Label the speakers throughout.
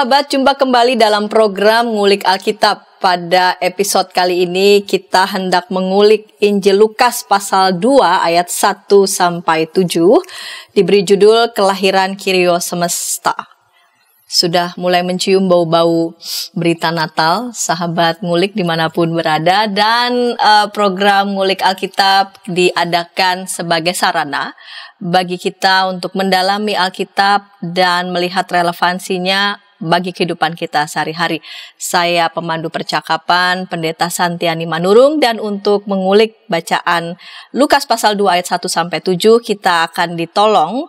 Speaker 1: sahabat, jumpa kembali dalam program Ngulik Alkitab. Pada episode kali ini kita hendak mengulik Injil Lukas pasal 2 ayat 1-7, diberi judul Kelahiran Kyrios Semesta. Sudah mulai mencium bau-bau berita Natal, sahabat ngulik dimanapun berada, dan program Ngulik Alkitab diadakan sebagai sarana bagi kita untuk mendalami Alkitab dan melihat relevansinya bagi kehidupan kita sehari-hari. Saya pemandu percakapan Pendeta Santiani Manurung, dan untuk mengulik bacaan Lukas pasal 2 ayat 1-7 kita akan ditolong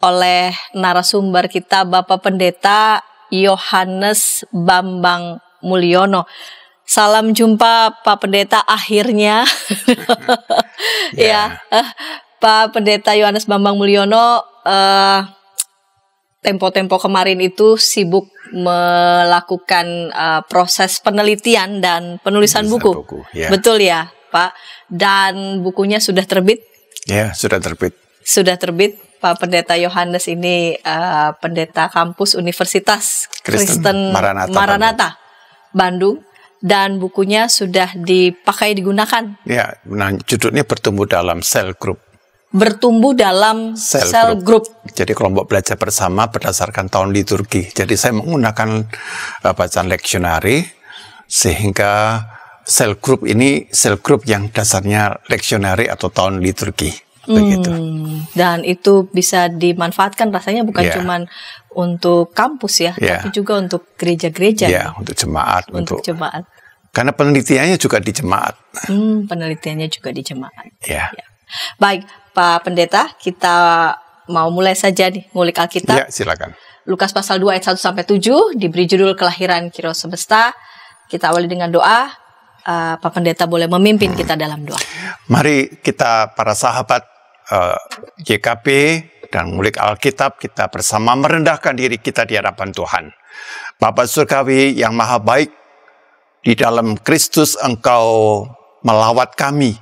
Speaker 1: oleh narasumber kita, Bapak Pendeta Yohanes Bambang Mulyono. Salam jumpa Pak Pendeta akhirnya. Pak Pendeta Yohanes Bambang Mulyono tempo-tempo kemarin itu sibuk melakukan proses penelitian dan penulisan buku. Ya. Betul ya, Pak? Dan bukunya sudah terbit?
Speaker 2: Ya, sudah terbit.
Speaker 1: Sudah terbit. Pak Pendeta Yohanes ini pendeta kampus Universitas Kristen Maranatha Bandung. Dan bukunya sudah digunakan. Ya,
Speaker 2: nah, judulnya Bertumbuh dalam Sel Group.
Speaker 1: Bertumbuh dalam sel group.
Speaker 2: Jadi kelompok belajar bersama berdasarkan tahun liturgi. Jadi saya menggunakan bacaan leksionari, sehingga sel group ini sel group yang dasarnya leksionari atau tahun liturgi. Begitu.
Speaker 1: Dan itu bisa dimanfaatkan rasanya bukan cuma untuk kampus tapi juga untuk gereja-gereja.
Speaker 2: Ya, untuk jemaat.
Speaker 1: Untuk jemaat.
Speaker 2: Karena penelitiannya juga di jemaat.
Speaker 1: Penelitiannya juga di jemaat.
Speaker 2: Ya.
Speaker 1: Baik, Pak Pendeta, kita mau mulai saja nih ngulik Alkitab.
Speaker 2: Ya, silakan.
Speaker 1: Lukas pasal 2 ayat 1-7 diberi judul Kelahiran Kyrios Semesta. Kita awali dengan doa. Pak Pendeta boleh memimpin kita dalam doa.
Speaker 2: Mari kita para sahabat YKP dan ngulik Alkitab, kita bersama merendahkan diri kita di hadapan Tuhan. Bapa Surgawi yang maha baik, di dalam Kristus Engkau melawat kami.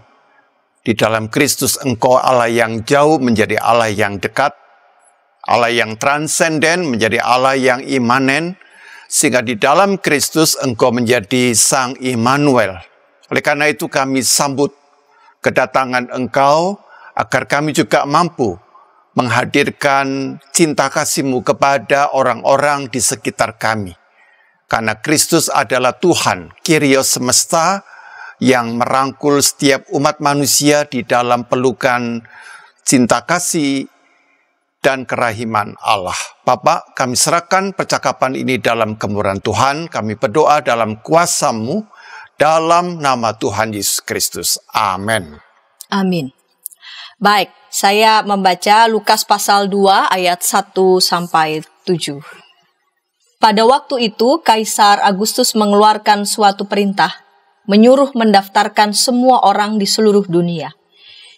Speaker 2: Di dalam Kristus Engkau Allah yang jauh menjadi Allah yang dekat, Allah yang transenden menjadi Allah yang imanen, sehingga di dalam Kristus Engkau menjadi Sang Immanuel. Oleh karena itu kami sambut kedatangan Engkau, agar kami juga mampu menghadirkan cinta kasih-Mu kepada orang-orang di sekitar kami. Karena Kristus adalah Tuhan, Kyrios Semesta, yang merangkul setiap umat manusia di dalam pelukan cinta kasih dan kerahiman Allah. Bapak, kami serahkan percakapan ini dalam kemurahan Tuhan. Kami berdoa dalam kuasa-Mu, dalam nama Tuhan Yesus Kristus. Amin.
Speaker 1: Amin. Baik, saya membaca Lukas pasal 2 ayat 1-7. Pada waktu itu, Kaisar Agustus mengeluarkan suatu perintah, menyuruh mendaftarkan semua orang di seluruh dunia.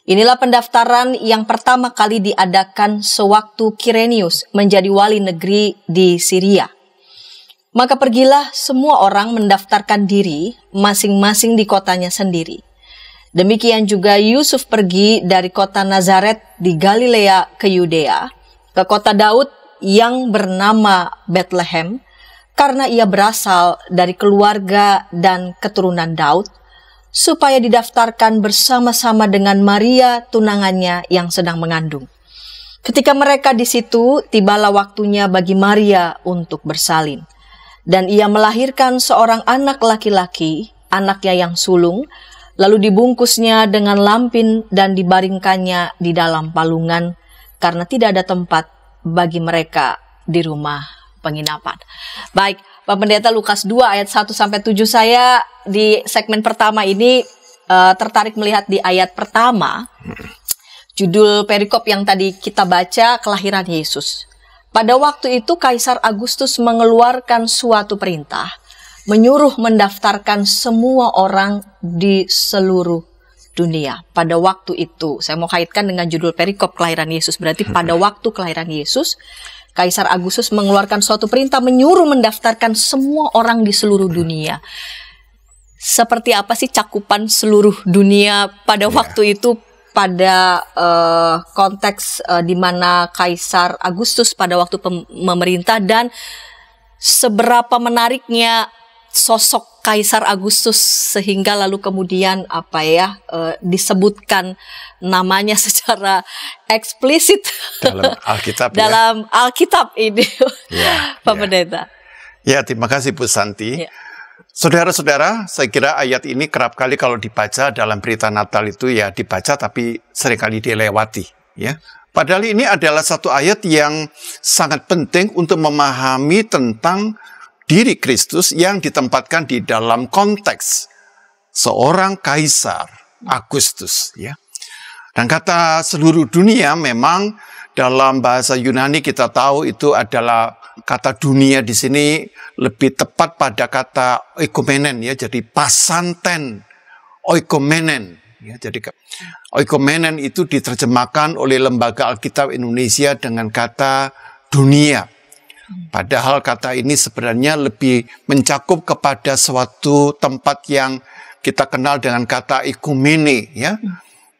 Speaker 1: Inilah pendaftaran yang pertama kali diadakan sewaktu Kirenius menjadi wali negeri di Syria. Maka pergilah semua orang mendaftarkan diri masing-masing di kotanya sendiri. Demikian juga Yusuf pergi dari kota Nazaret di Galilea ke Yudea, ke kota Daud yang bernama Bethlehem, karena ia berasal dari keluarga dan keturunan Daud, supaya didaftarkan bersama-sama dengan Maria tunangannya yang sedang mengandung. Ketika mereka di situ, tibalah waktunya bagi Maria untuk bersalin. Dan ia melahirkan seorang anak laki-laki, anaknya yang sulung, lalu dibungkusnya dengan lampin dan dibaringkannya di dalam palungan, karena tidak ada tempat bagi mereka di rumah penginapan. Baik, Pak Pendeta, Lukas 2 ayat 1-7, saya di segmen pertama ini tertarik melihat di ayat pertama, judul perikop yang tadi kita baca, Kelahiran Yesus. Pada waktu itu Kaisar Agustus mengeluarkan suatu perintah, menyuruh mendaftarkan semua orang di seluruh dunia. Pada waktu itu, saya mau kaitkan dengan judul perikop Kelahiran Yesus, berarti pada waktu kelahiran Yesus, Kaisar Agustus mengeluarkan suatu perintah menyuruh mendaftarkan semua orang di seluruh dunia. Seperti apa sih cakupan seluruh dunia pada waktu itu, pada konteks di mana Kaisar Agustus pada waktu memerintah, dan seberapa menariknya sosok Kaisar Agustus sehingga lalu kemudian disebutkan namanya secara eksplisit
Speaker 2: dalam Alkitab
Speaker 1: dalam Alkitab ini, Pak Pendeta.
Speaker 2: Ya, terima kasih Bu Santi.
Speaker 1: Ya.
Speaker 2: Saudara-saudara, saya kira ayat ini kerap kali kalau dibaca dalam berita Natal itu ya dibaca tapi seringkali dilewati. Ya. Padahal ini adalah satu ayat yang sangat penting untuk memahami tentang diri Kristus yang ditempatkan di dalam konteks seorang Kaisar Agustus. Ya. Dan kata seluruh dunia memang dalam bahasa Yunani kita tahu itu adalah kata dunia di sini lebih tepat pada kata oikomenen ya, jadi pasanten oikomenen ya, jadi oikomenen itu diterjemahkan oleh Lembaga Alkitab Indonesia dengan kata dunia. Padahal kata ini sebenarnya lebih mencakup kepada suatu tempat yang kita kenal dengan kata ikumene ya,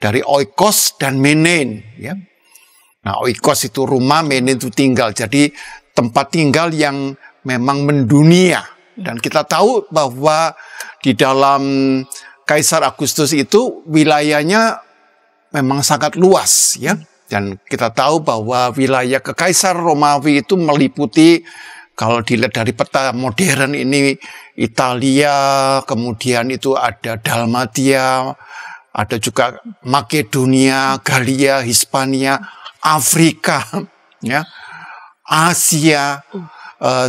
Speaker 2: dari oikos dan menen ya. Nah, oikos itu rumah, menen itu tinggal. Jadi tempat tinggal yang memang mendunia. Dan kita tahu bahwa di dalam Kaisar Agustus itu wilayahnya memang sangat luas ya. Dan kita tahu bahwa wilayah Kekaisar Romawi itu meliputi, kalau dilihat dari peta modern ini, Italia, kemudian itu ada Dalmatia, ada juga Makedonia, Galia, Hispania, Afrika, ya, Asia,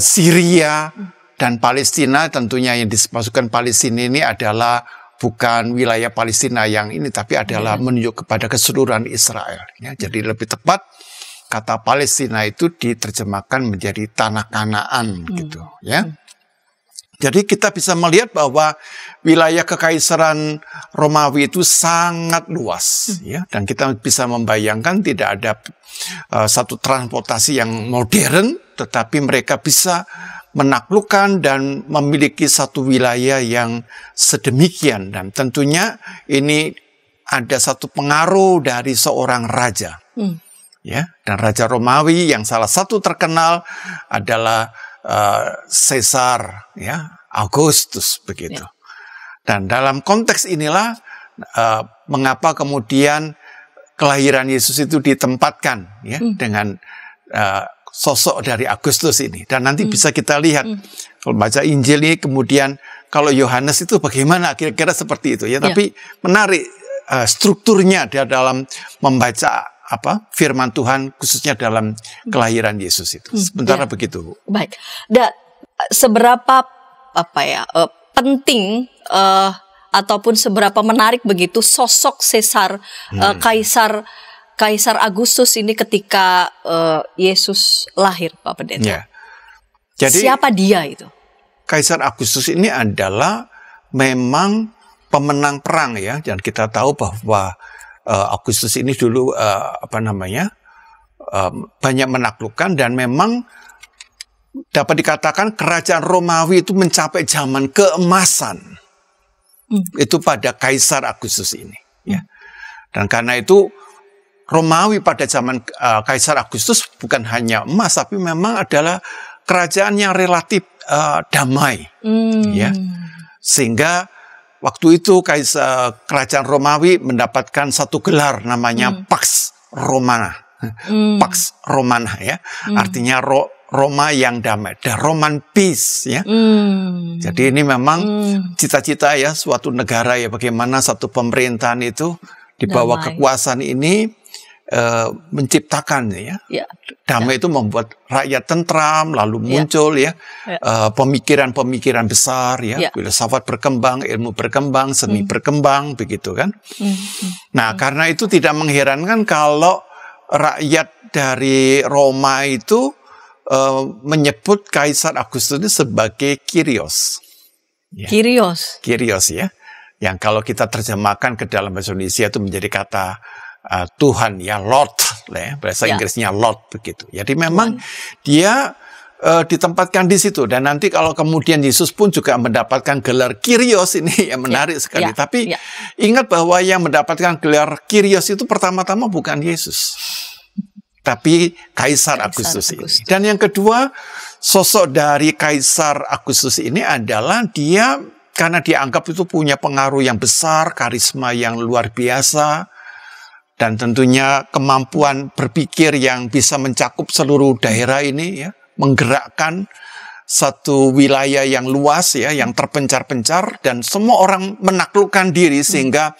Speaker 2: Syria, dan Palestina. Tentunya yang dimasukkan Palestina ini adalah bukan wilayah Palestina yang ini, tapi adalah menunjuk kepada keseluruhan Israel. Ya, jadi lebih tepat kata Palestina itu diterjemahkan menjadi tanah Kanaan, gitu. Ya. Jadi kita bisa melihat bahwa wilayah Kekaisaran Romawi itu sangat luas, ya, dan kita bisa membayangkan tidak ada satu transportasi yang modern, tetapi mereka bisa menaklukkan dan memiliki satu wilayah yang sedemikian. Dan tentunya ini ada satu pengaruh dari seorang raja, ya, dan Raja Romawi yang salah satu terkenal adalah Caesar, ya, Augustus begitu. Ya. Dan dalam konteks inilah mengapa kemudian kelahiran Yesus itu ditempatkan, ya, dengan sosok dari Agustus ini. Dan nanti bisa kita lihat kalau baca Injil ini, kemudian kalau Yohanes itu bagaimana, kira-kira seperti itu ya. Tapi menarik strukturnya dia dalam membaca firman Tuhan, khususnya dalam kelahiran Yesus itu. Sementara begitu.
Speaker 1: Baik. Seberapa penting ataupun seberapa menarik begitu sosok Caesar, Kaisar Agustus ini ketika Yesus lahir, Pak Pendeta.
Speaker 2: Ya. Jadi,
Speaker 1: siapa dia itu?
Speaker 2: Kaisar Agustus ini adalah memang pemenang perang ya, dan kita tahu bahwa Agustus ini dulu banyak menaklukkan, dan memang dapat dikatakan kerajaan Romawi itu mencapai zaman keemasan. Itu pada Kaisar Agustus ini, ya. Dan karena itu Romawi pada zaman Kaisar Agustus bukan hanya emas, tapi memang adalah kerajaan yang relatif damai, ya. Sehingga waktu itu kerajaan Romawi mendapatkan satu gelar namanya Pax Romana. Pax Romana, ya. Artinya Roma yang damai, the Roman peace, ya. Jadi ini memang cita-cita ya suatu negara, ya, bagaimana satu pemerintahan itu di bawah kekuasaan ini menciptakan, ya. Damai itu membuat rakyat tentram, lalu muncul pemikiran-pemikiran besar, ya. Filsafat berkembang, ilmu berkembang, seni berkembang, begitu kan. Nah, karena itu tidak mengherankan kalau rakyat dari Roma itu menyebut Kaisar Agustus itu sebagai Kyrios. Ya. Kyrios, ya. Yang kalau kita terjemahkan ke dalam bahasa Indonesia itu menjadi kata Tuhan, ya, Lord, ya, bahasa Inggrisnya Lord, begitu. Jadi memang dia ditempatkan di situ, dan nanti kalau kemudian Yesus pun juga mendapatkan gelar Kyrios ini yang menarik sekali. Tapi ingat bahwa yang mendapatkan gelar Kyrios itu pertama-tama bukan Yesus, tapi Kaisar Agustus ini. Dan yang kedua, sosok dari Kaisar Agustus ini adalah dia karena dianggap itu punya pengaruh yang besar, karisma yang luar biasa, dan tentunya kemampuan berpikir yang bisa mencakup seluruh daerah ini, ya, menggerakkan satu wilayah yang luas, ya, yang terpencar-pencar, dan semua orang menaklukkan diri sehingga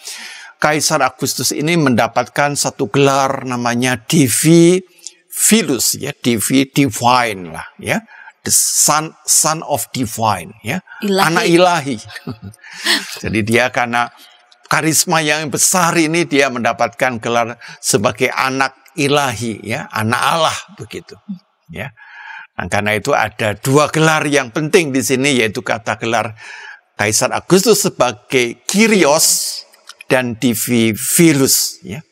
Speaker 2: Kaisar Agustus ini mendapatkan satu gelar namanya Divi Vilus, ya, Divi Divine lah, ya, the son of divine, ya,
Speaker 1: ilahi.
Speaker 2: Anak ilahi. Jadi dia karena karisma yang besar ini dia mendapatkan gelar sebagai anak ilahi, ya, anak Allah begitu, ya. Nah, karena itu ada dua gelar yang penting di sini, yaitu kata gelar Kaisar Agustus sebagai Kyrios dan Divi Vilus, ya.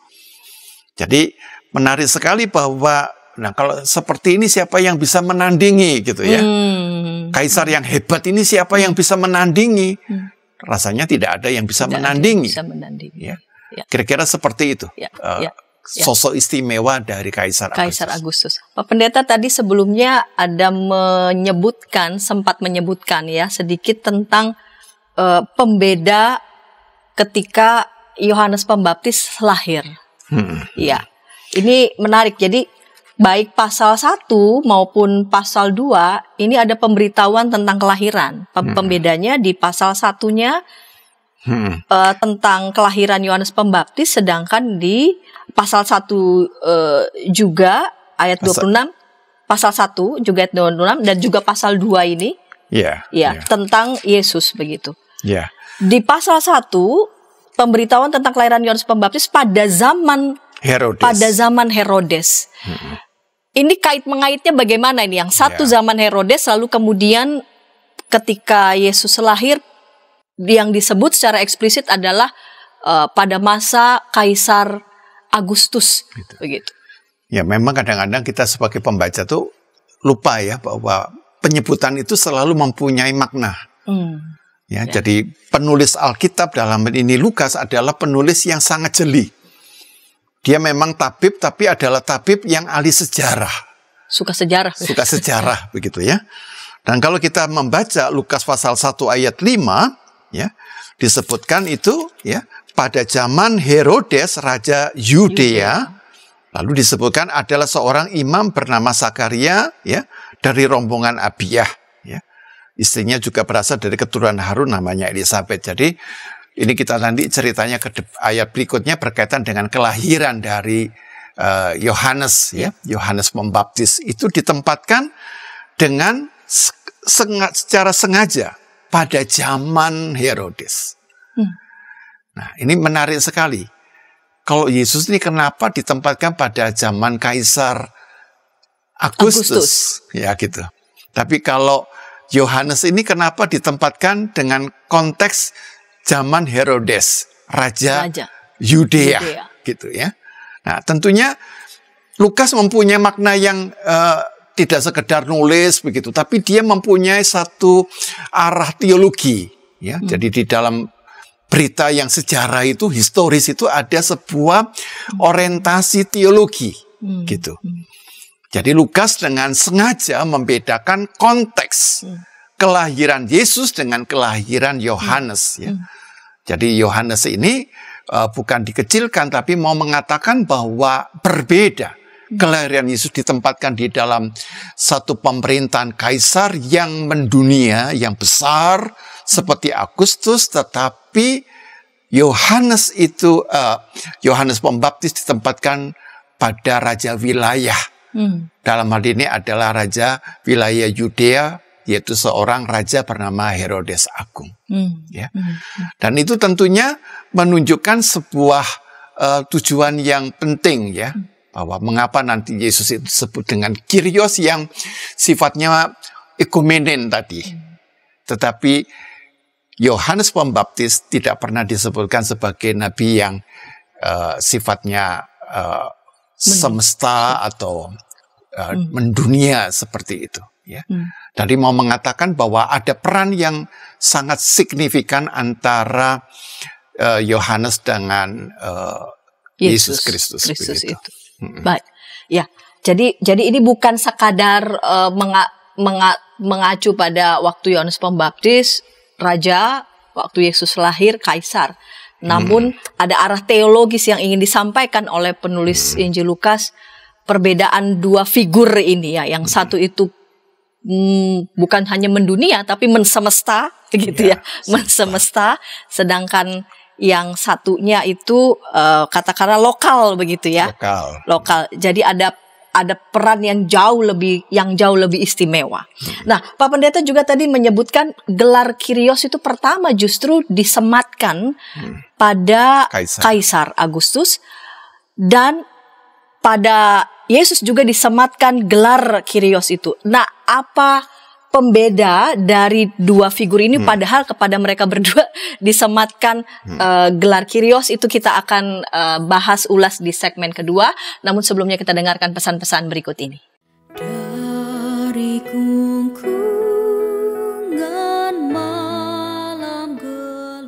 Speaker 2: Jadi menarik sekali bahwa, nah, kalau seperti ini siapa yang bisa menandingi gitu, ya. Kaisar yang hebat ini siapa yang bisa menandingi? Rasanya tidak ada yang bisa menandingi. Ya. Kira-kira seperti itu. Sosok istimewa dari Kaisar
Speaker 1: Agustus. Pak Pendeta tadi sebelumnya ada sempat menyebutkan ya sedikit tentang pembeda ketika Yohanes Pembaptis lahir. Ya, ini menarik. Jadi baik pasal 1 maupun pasal 2 ini ada pemberitahuan tentang kelahiran. Pembedanya di pasal 1-nya tentang kelahiran Yohanes Pembaptis, sedangkan di pasal 1 juga ayat 26, pasal 1 juga ayat 26, dan juga pasal 2 ini tentang Yesus begitu. Di pasal 1 pemberitahuan tentang kelahiran Yohanes Pembaptis pada zaman Herodes. Ini kait-mengaitnya bagaimana ini? Yang satu zaman Herodes, lalu kemudian ketika Yesus lahir, yang disebut secara eksplisit adalah pada masa Kaisar Agustus, begitu.
Speaker 2: Ya, memang kadang-kadang kita sebagai pembaca tuh lupa ya bahwa penyebutan itu selalu mempunyai makna. Jadi penulis Alkitab dalam ini Lukas adalah penulis yang sangat jeli. Dia memang tabib, tapi adalah tabib yang ahli sejarah.
Speaker 1: Suka sejarah
Speaker 2: begitu ya. Dan kalau kita membaca Lukas pasal 1 ayat 5, ya, disebutkan itu ya pada zaman Herodes raja Yudea, lalu disebutkan adalah seorang imam bernama Zakaria, ya, dari rombongan Abiyah, ya. Istrinya juga berasal dari keturunan Harun, namanya Elisabeth. Jadi ini kita nanti ceritanya ke ayat berikutnya berkaitan dengan kelahiran dari Yohanes, ya, Yohanes Pembaptis itu ditempatkan dengan secara sengaja pada zaman Herodes. Nah, ini menarik sekali. Kalau Yesus ini kenapa ditempatkan pada zaman Kaisar Agustus, ya gitu. Tapi kalau Yohanes ini kenapa ditempatkan dengan konteks zaman Herodes, Raja Yudea, gitu ya. Nah, tentunya Lukas mempunyai makna yang tidak sekedar nulis begitu, tapi dia mempunyai satu arah teologi, ya. Jadi di dalam berita yang sejarah itu, historis itu ada sebuah orientasi teologi, gitu. Jadi Lukas dengan sengaja membedakan konteks kelahiran Yesus dengan kelahiran Yohanes, ya. Jadi Yohanes ini bukan dikecilkan, tapi mau mengatakan bahwa berbeda. Kelahiran Yesus ditempatkan di dalam satu pemerintahan kaisar yang mendunia, yang besar seperti Agustus, tetapi Yohanes Pembaptis ditempatkan pada raja wilayah. Dalam hal ini adalah raja wilayah Yudea, yaitu seorang raja bernama Herodes Agung. Ya. Dan itu tentunya menunjukkan sebuah tujuan yang penting, ya, bahwa mengapa nanti Yesus itu disebut dengan Kyrios yang sifatnya ekumenen tadi. Tetapi Yohanes Pembaptis tidak pernah disebutkan sebagai nabi yang sifatnya semesta atau mendunia seperti itu, ya. Tadi mau mengatakan bahwa ada peran yang sangat signifikan antara Yohanes dengan Yesus Kristus itu.
Speaker 1: Baik, ya. Jadi ini bukan sekadar mengacu pada waktu Yohanes Pembaptis, raja, waktu Yesus lahir, kaisar. Namun ada arah teologis yang ingin disampaikan oleh penulis Injil Lukas, perbedaan dua figur ini ya, yang satu itu bukan hanya mendunia tapi mensemesta gitu ya, mensemesta, sedangkan yang satunya itu katakanlah lokal begitu ya. Lokal. Jadi ada peran yang jauh lebih istimewa. Nah, Pak Pendeta juga tadi menyebutkan gelar Kyrios itu pertama justru disematkan pada Kaisar Agustus, dan pada Yesus juga disematkan gelar Kyrios itu. Nah, apa pembeda dari dua figur ini, padahal kepada mereka berdua disematkan gelar Kyrios? Itu kita akan bahas ulas di segmen kedua. Namun sebelumnya kita dengarkan pesan-pesan berikut ini. Dari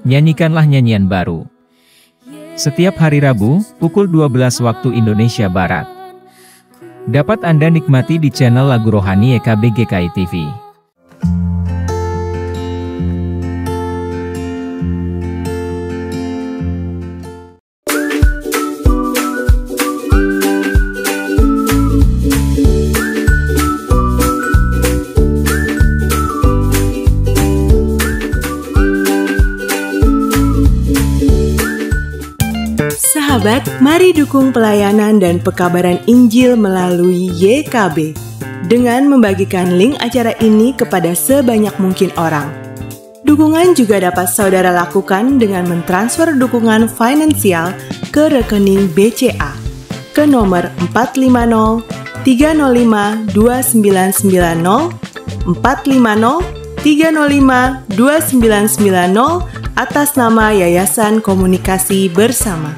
Speaker 3: Nyanyikanlah nyanyian baru. Setiap hari Rabu, pukul 12 waktu Indonesia Barat. Dapat Anda nikmati di channel Lagu Rohani YKB GKI TV.
Speaker 4: Sahabat, mari dukung pelayanan dan pekabaran Injil melalui YKB dengan membagikan link acara ini kepada sebanyak mungkin orang. Dukungan juga dapat saudara lakukan dengan mentransfer dukungan finansial ke rekening BCA ke nomor 450 305 2990 450 305 2990 atas nama Yayasan Komunikasi Bersama.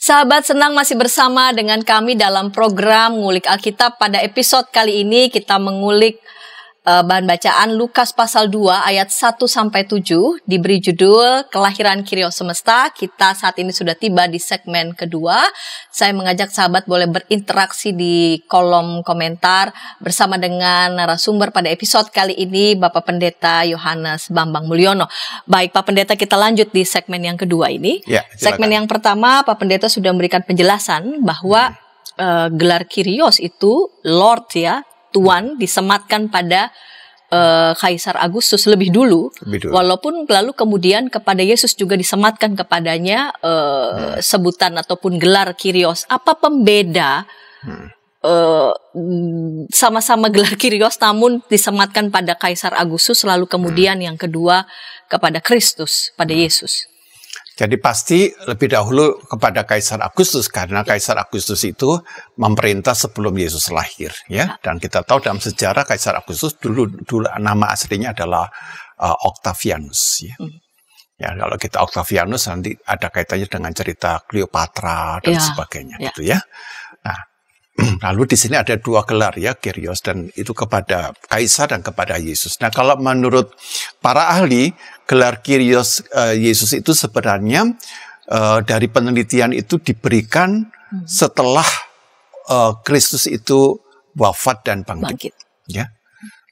Speaker 1: Sahabat, senang masih bersama dengan kami dalam program Ngulik Alkitab. Pada episode kali ini kita mengulik bahan bacaan Lukas pasal 2 ayat 1-7, diberi judul Kelahiran Kyrios Semesta. Kita saat ini sudah tiba di segmen kedua. Saya mengajak sahabat boleh berinteraksi di kolom komentar bersama dengan narasumber pada episode kali ini, Bapak Pendeta Yohanes Bambang Mulyono. Baik Pak Pendeta, kita lanjut di segmen yang kedua ini.
Speaker 2: Ya,
Speaker 1: segmen yang pertama Pak Pendeta sudah memberikan penjelasan bahwa gelar Kyrios itu Lord ya, Tuan, disematkan pada Kaisar Agustus lebih dulu. Walaupun lalu kemudian kepada Yesus juga disematkan kepadanya sebutan ataupun gelar Kyrios. Apa pembeda sama-sama gelar Kyrios namun disematkan pada Kaisar Agustus, lalu kemudian yang kedua kepada Kristus, pada Yesus?
Speaker 2: Jadi pasti lebih dahulu kepada Kaisar Agustus, karena Kaisar Agustus itu memerintah sebelum Yesus lahir, ya. Dan kita tahu dalam sejarah Kaisar Agustus dulu nama aslinya adalah Octavianus, ya. Ya, kalau kita Octavianus nanti ada kaitannya dengan cerita Cleopatra dan sebagainya, gitu ya. Nah, lalu di sini ada dua gelar ya, Kyrios, dan itu kepada Kaisar dan kepada Yesus. Nah, kalau menurut para ahli, gelar Kyrios Yesus itu sebenarnya dari penelitian itu diberikan setelah Kristus itu wafat dan bangkit. Ya.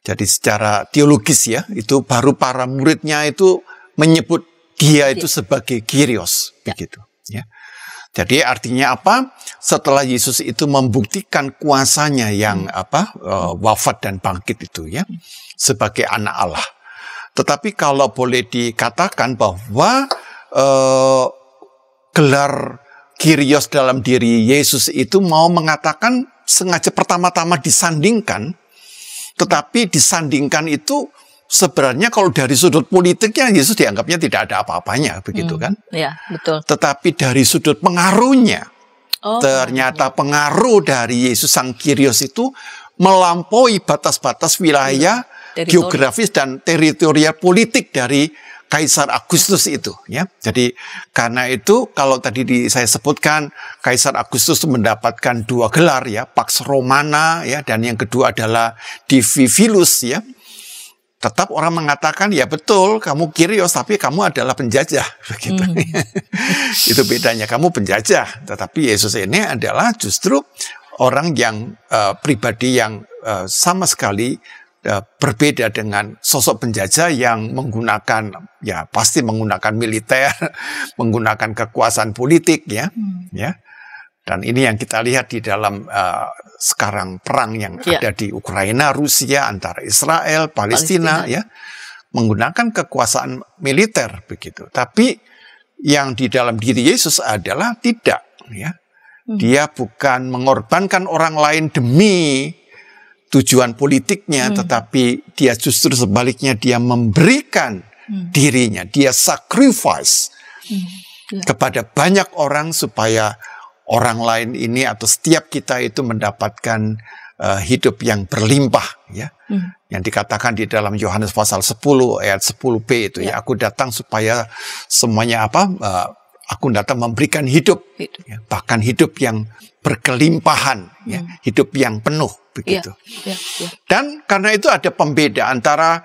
Speaker 2: Jadi secara teologis ya, itu baru para muridnya itu menyebut dia itu sebagai Kyrios, begitu. Ya. Jadi artinya apa? Setelah Yesus itu membuktikan kuasanya yang wafat dan bangkit itu ya, sebagai anak Allah. Tetapi kalau boleh dikatakan bahwa gelar Kyrios dalam diri Yesus itu mau mengatakan sengaja pertama-tama disandingkan, tetapi disandingkan itu sebenarnya kalau dari sudut politiknya Yesus dianggapnya tidak ada apa-apanya, begitu kan?
Speaker 1: Ya, betul.
Speaker 2: Tetapi dari sudut pengaruhnya, ternyata pengaruh dari Yesus Sang Kyrios itu melampaui batas-batas wilayah geografis dan teritorial politik dari Kaisar Agustus itu, ya. Jadi karena itu kalau tadi saya sebutkan Kaisar Agustus mendapatkan 2 gelar, ya, Pax Romana, ya, dan yang kedua adalah Divivillus, ya. Tetap orang mengatakan, ya betul, kamu Kyrios, tapi kamu adalah penjajah, begitu. Itu bedanya, kamu penjajah, tetapi Yesus ini adalah justru orang yang pribadi yang sama sekali berbeda dengan sosok penjajah yang menggunakan, ya pasti menggunakan militer, menggunakan kekuasaan politik, ya, ya. Dan ini yang kita lihat di dalam sekarang perang yang ada di Ukraina, Rusia, antara Israel, Palestina, ya, menggunakan kekuasaan militer begitu. Tapi yang di dalam diri Yesus adalah tidak, ya. Dia bukan mengorbankan orang lain demi tujuan politiknya, tetapi dia justru sebaliknya, dia memberikan dirinya, dia sacrifice kepada banyak orang supaya orang lain ini atau setiap kita itu mendapatkan hidup yang berlimpah, ya. Yang dikatakan di dalam Yohanes pasal 10 ayat 10b itu, ya, aku datang supaya semuanya aku datang memberikan hidup, ya, bahkan hidup yang berkelimpahan, ya, hidup yang penuh, begitu. Dan karena itu ada pembeda antara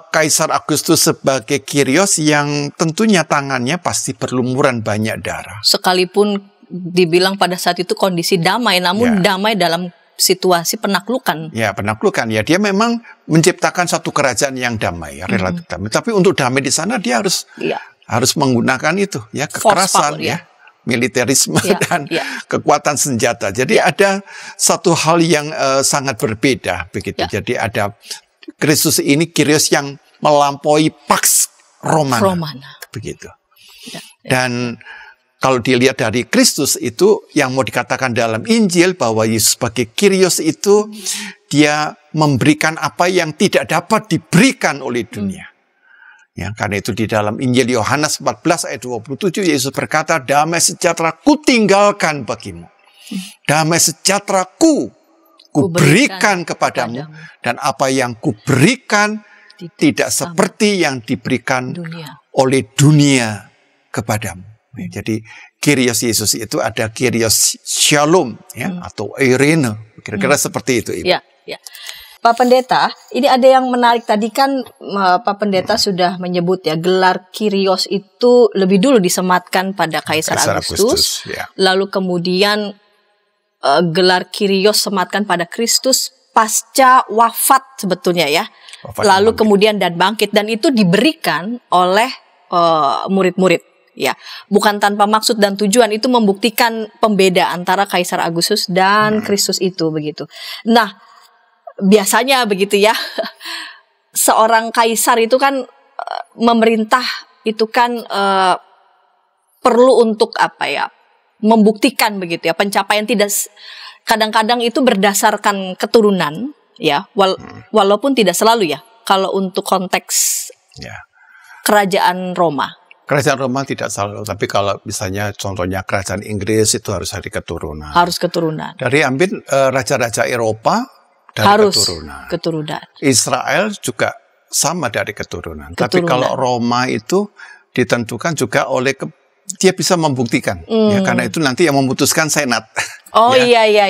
Speaker 2: Kaisar Agustus sebagai Kyrios yang tentunya tangannya pasti berlumuran banyak darah.
Speaker 1: Sekalipun dibilang pada saat itu kondisi damai, namun damai dalam situasi penaklukan.
Speaker 2: Ya, penaklukan. Ya, dia memang menciptakan satu kerajaan yang damai, ya, relatif damai. Tapi untuk damai di sana dia harus menggunakan itu, ya, kekerasan, power, ya, militerisme, dan kekuatan senjata. Jadi ada satu hal yang sangat berbeda, begitu. Jadi ada Kristus ini Kyrios yang melampaui Pax Romana. Begitu. Dan kalau dilihat dari Kristus itu, yang mau dikatakan dalam Injil bahwa Yesus sebagai Kyrios itu, dia memberikan apa yang tidak dapat diberikan oleh dunia. Ya, karena itu di dalam Injil Yohanes 14 ayat 27, Yesus berkata, damai sejahtera ku tinggalkan bagimu. Damai sejahtera ku berikan kepadamu. Dan apa yang ku berikan tidak seperti yang diberikan oleh dunia kepadamu. Jadi Kyrios Yesus itu ada Kyrios Shalom, ya, atau Eirene, kira-kira seperti itu, Ibu.
Speaker 1: Ya. Pak Pendeta, ini ada yang menarik tadi kan Pak Pendeta sudah menyebut, ya, gelar Kyrios itu lebih dulu disematkan pada Kaisar Agustus, ya. Lalu kemudian gelar Kyrios sematkan pada Kristus pasca wafat sebetulnya, ya. Lalu kemudian dan bangkit, dan itu diberikan oleh murid-murid. Ya, bukan tanpa maksud dan tujuan, itu membuktikan pembeda antara Kaisar Agustus dan Kristus itu, begitu. Nah, biasanya begitu, ya, seorang kaisar itu kan memerintah itu kan perlu untuk membuktikan begitu, ya, pencapaian tidak kadang-kadang itu berdasarkan keturunan, ya, walaupun tidak selalu, ya, kalau untuk konteks kerajaan Roma.
Speaker 2: Kerajaan Roma tidak selalu, tapi kalau misalnya contohnya kerajaan Inggris itu harus dari keturunan.
Speaker 1: Harus keturunan.
Speaker 2: Dari ambil raja-raja Eropa dari
Speaker 1: harus
Speaker 2: keturunan. Israel juga sama dari keturunan. Tapi kalau Roma itu ditentukan juga oleh dia bisa membuktikan, ya, karena itu nanti yang memutuskan senat.
Speaker 1: Oh ya, iya.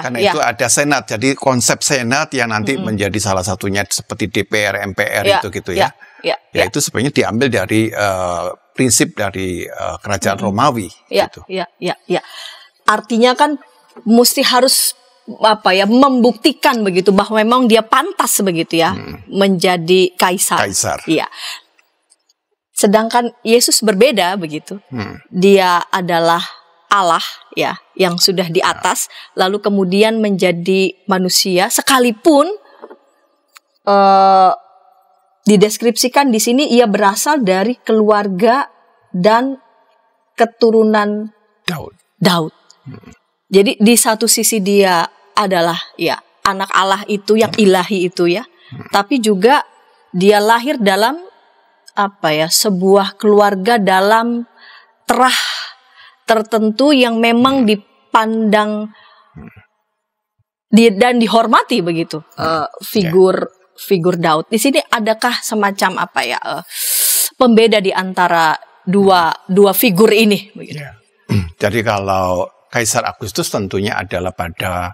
Speaker 2: Karena itu ada senat. Jadi konsep senat yang nanti menjadi salah satunya seperti DPR, MPR itu gitu, ya. Ya, itu sebenarnya diambil dari prinsip dari kerajaan Romawi. Gitu.
Speaker 1: Ya. Artinya kan mesti harus membuktikan begitu bahwa memang dia pantas begitu, ya, menjadi kaisar. Iya. Sedangkan Yesus berbeda begitu. Dia adalah Allah, ya, yang sudah di atas, lalu kemudian menjadi manusia, sekalipun dideskripsikan di sini ia berasal dari keluarga dan keturunan Daud. Jadi di satu sisi dia adalah, ya, anak Allah itu yang ilahi itu, ya, tapi juga dia lahir dalam sebuah keluarga dalam terah tertentu yang memang dipandang dan dihormati begitu, Daud. Di sini adakah semacam apa ya pembeda di antara dua figur ini? Begitu.
Speaker 2: Ya. Jadi kalau Kaisar Agustus tentunya adalah pada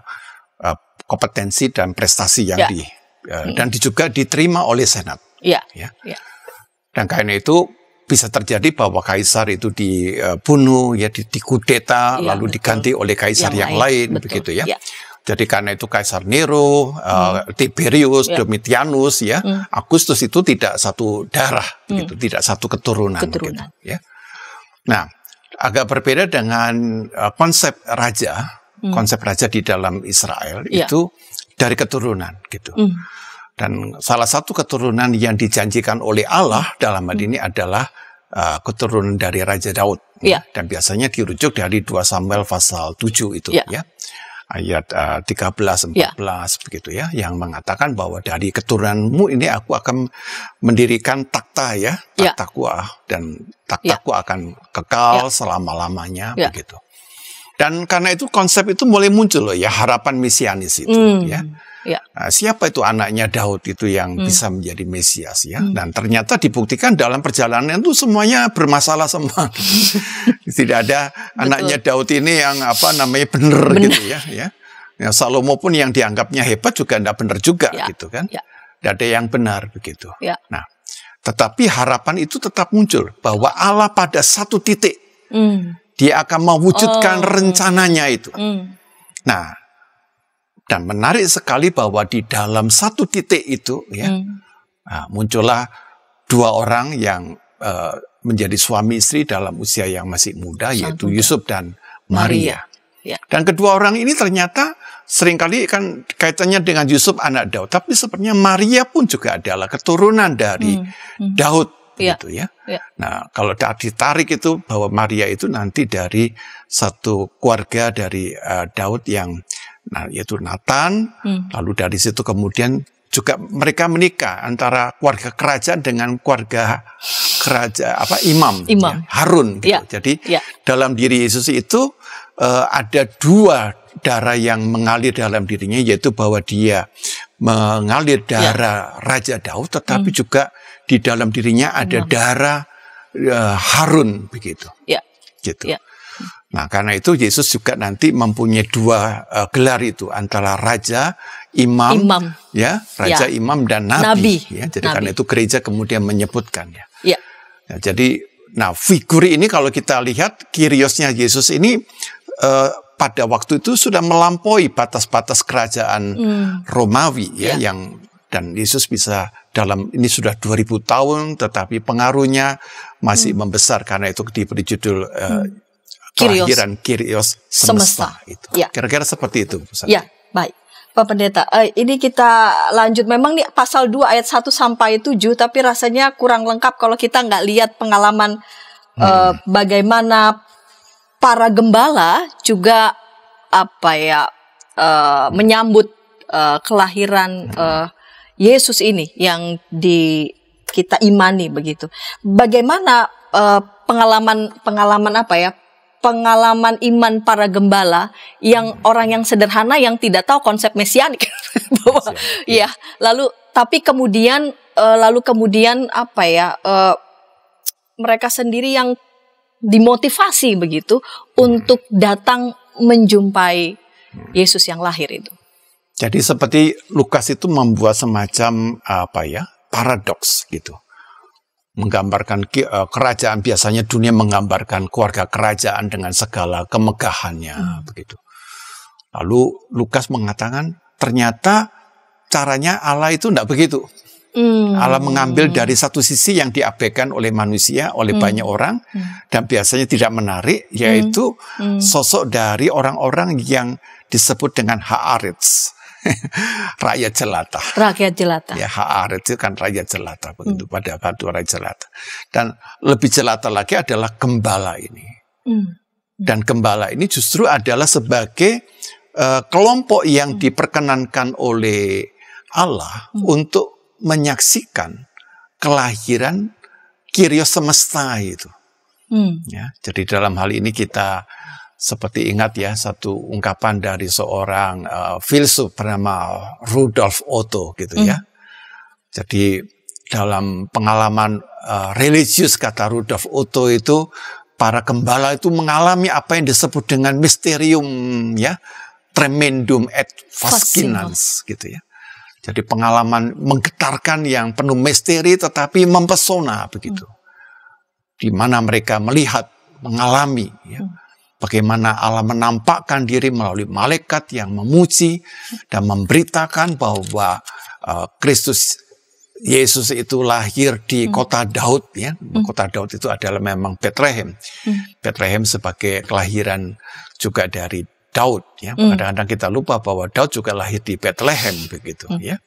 Speaker 2: kompetensi dan prestasi yang dan juga diterima oleh Senat.
Speaker 1: Ya.
Speaker 2: Ya. Ya. Dan karena itu bisa terjadi bahwa kaisar itu dibunuh, ya dikudeta, lalu diganti oleh kaisar yang lain, begitu ya. Ya. Jadi karena itu Kaisar Nero, Tiberius, Domitianus, ya, Agustus itu tidak satu darah, begitu, tidak satu keturunan. Gitu, ya. Nah, agak berbeda dengan konsep raja di dalam Israel itu dari keturunan, gitu. Dan salah satu keturunan yang dijanjikan oleh Allah dalam hal ini adalah keturunan dari Raja Daud. Dan biasanya dirujuk dari 2 Samuel pasal 7 itu, ya. Ayat 13, 14 begitu ya, yang mengatakan bahwa dari keturunanmu ini aku akan mendirikan takhta ya, takhtaku dan takhtaku akan kekal selama-lamanya begitu. Dan karena itu konsep itu mulai muncul loh ya, harapan mesianis itu ya. Nah, siapa itu anaknya Daud itu yang bisa menjadi Mesias ya? Dan ternyata dibuktikan dalam perjalanan itu semuanya bermasalah semua. Tidak ada anaknya Daud ini yang benar gitu ya. Ya, Salomo pun yang dianggapnya hebat juga tidak benar juga gitu kan. Tidak ada yang benar begitu. Nah, tetapi harapan itu tetap muncul bahwa Allah pada satu titik dia akan mewujudkan rencananya itu. Nah, dan menarik sekali bahwa di dalam satu titik itu ya muncullah 2 orang yang menjadi suami istri dalam usia yang masih muda, yaitu Yusuf dan Maria. Dan kedua orang ini ternyata seringkali kan kaitannya dengan Yusuf anak Daud, tapi sebenarnya Maria pun juga adalah keturunan dari Daud. Gitu ya. Nah, kalau ditarik itu bahwa Maria itu nanti dari satu keluarga dari Daud yang yaitu Nathan, lalu dari situ kemudian juga mereka menikah antara keluarga kerajaan dengan keluarga imam. Ya, Harun gitu. Jadi dalam diri Yesus itu ada 2 darah yang mengalir dalam dirinya, yaitu bahwa dia mengalir darah Raja Daud, tetapi juga di dalam dirinya ada darah Harun begitu. Gitu. Nah, karena itu Yesus juga nanti mempunyai 2 gelar itu, antara Raja, Imam. Ya, Raja, Imam dan Nabi. Ya, jadi karena itu gereja kemudian menyebutkan ya. Nah, jadi, figur ini kalau kita lihat Kyriosnya Yesus ini pada waktu itu sudah melampaui batas-batas kerajaan Romawi ya, dan Yesus bisa ini sudah 2000 tahun, tetapi pengaruhnya masih membesar, karena itu diberi judul kelahiran Kyrios semesta itu. Kira-kira seperti itu.
Speaker 1: Ya, baik. Pak Pendeta, ini kita lanjut. Memang nih pasal 2 ayat 1 sampai 7, tapi rasanya kurang lengkap kalau kita nggak lihat pengalaman bagaimana para gembala juga menyambut kelahiran Yesus ini yang kita imani begitu. Bagaimana pengalaman pengalaman iman para gembala yang orang yang sederhana yang tidak tahu konsep mesianik. Tapi kemudian mereka sendiri yang dimotivasi begitu untuk datang menjumpai Yesus yang lahir itu.
Speaker 2: Jadi seperti Lukas itu membuat semacam paradoks gitu. Menggambarkan kerajaan, biasanya dunia menggambarkan keluarga kerajaan dengan segala kemegahannya begitu. Lalu Lukas mengatakan ternyata caranya Allah itu tidak begitu. Allah mengambil dari satu sisi yang diabaikan oleh manusia, oleh banyak orang, dan biasanya tidak menarik, yaitu sosok dari orang-orang yang disebut dengan Haaretz. Rakyat jelata. Ya, Haaretz itu kan rakyat jelata begitu, pada batu rakyat jelata. Dan lebih jelata lagi adalah gembala ini. Dan gembala ini justru adalah sebagai kelompok yang diperkenankan oleh Allah untuk menyaksikan kelahiran Kyrios semesta itu. Ya, jadi dalam hal ini kita seperti ingat ya satu ungkapan dari seorang filsuf bernama Rudolf Otto gitu ya. Jadi dalam pengalaman religius, kata Rudolf Otto itu, para gembala itu mengalami apa yang disebut dengan mysterium, ya, tremendum et fascinans, gitu ya. Jadi pengalaman menggetarkan yang penuh misteri tetapi mempesona begitu. Di mana mereka melihat, mengalami, ya, bagaimana Allah menampakkan diri melalui malaikat yang memuji dan memberitakan bahwa Kristus Yesus itu lahir di kota Daud, ya. Kota Daud itu adalah memang Bethlehem. Bethlehem sebagai kelahiran juga dari Daud, ya. Kadang-kadang kita lupa bahwa Daud juga lahir di Bethlehem begitu, ya.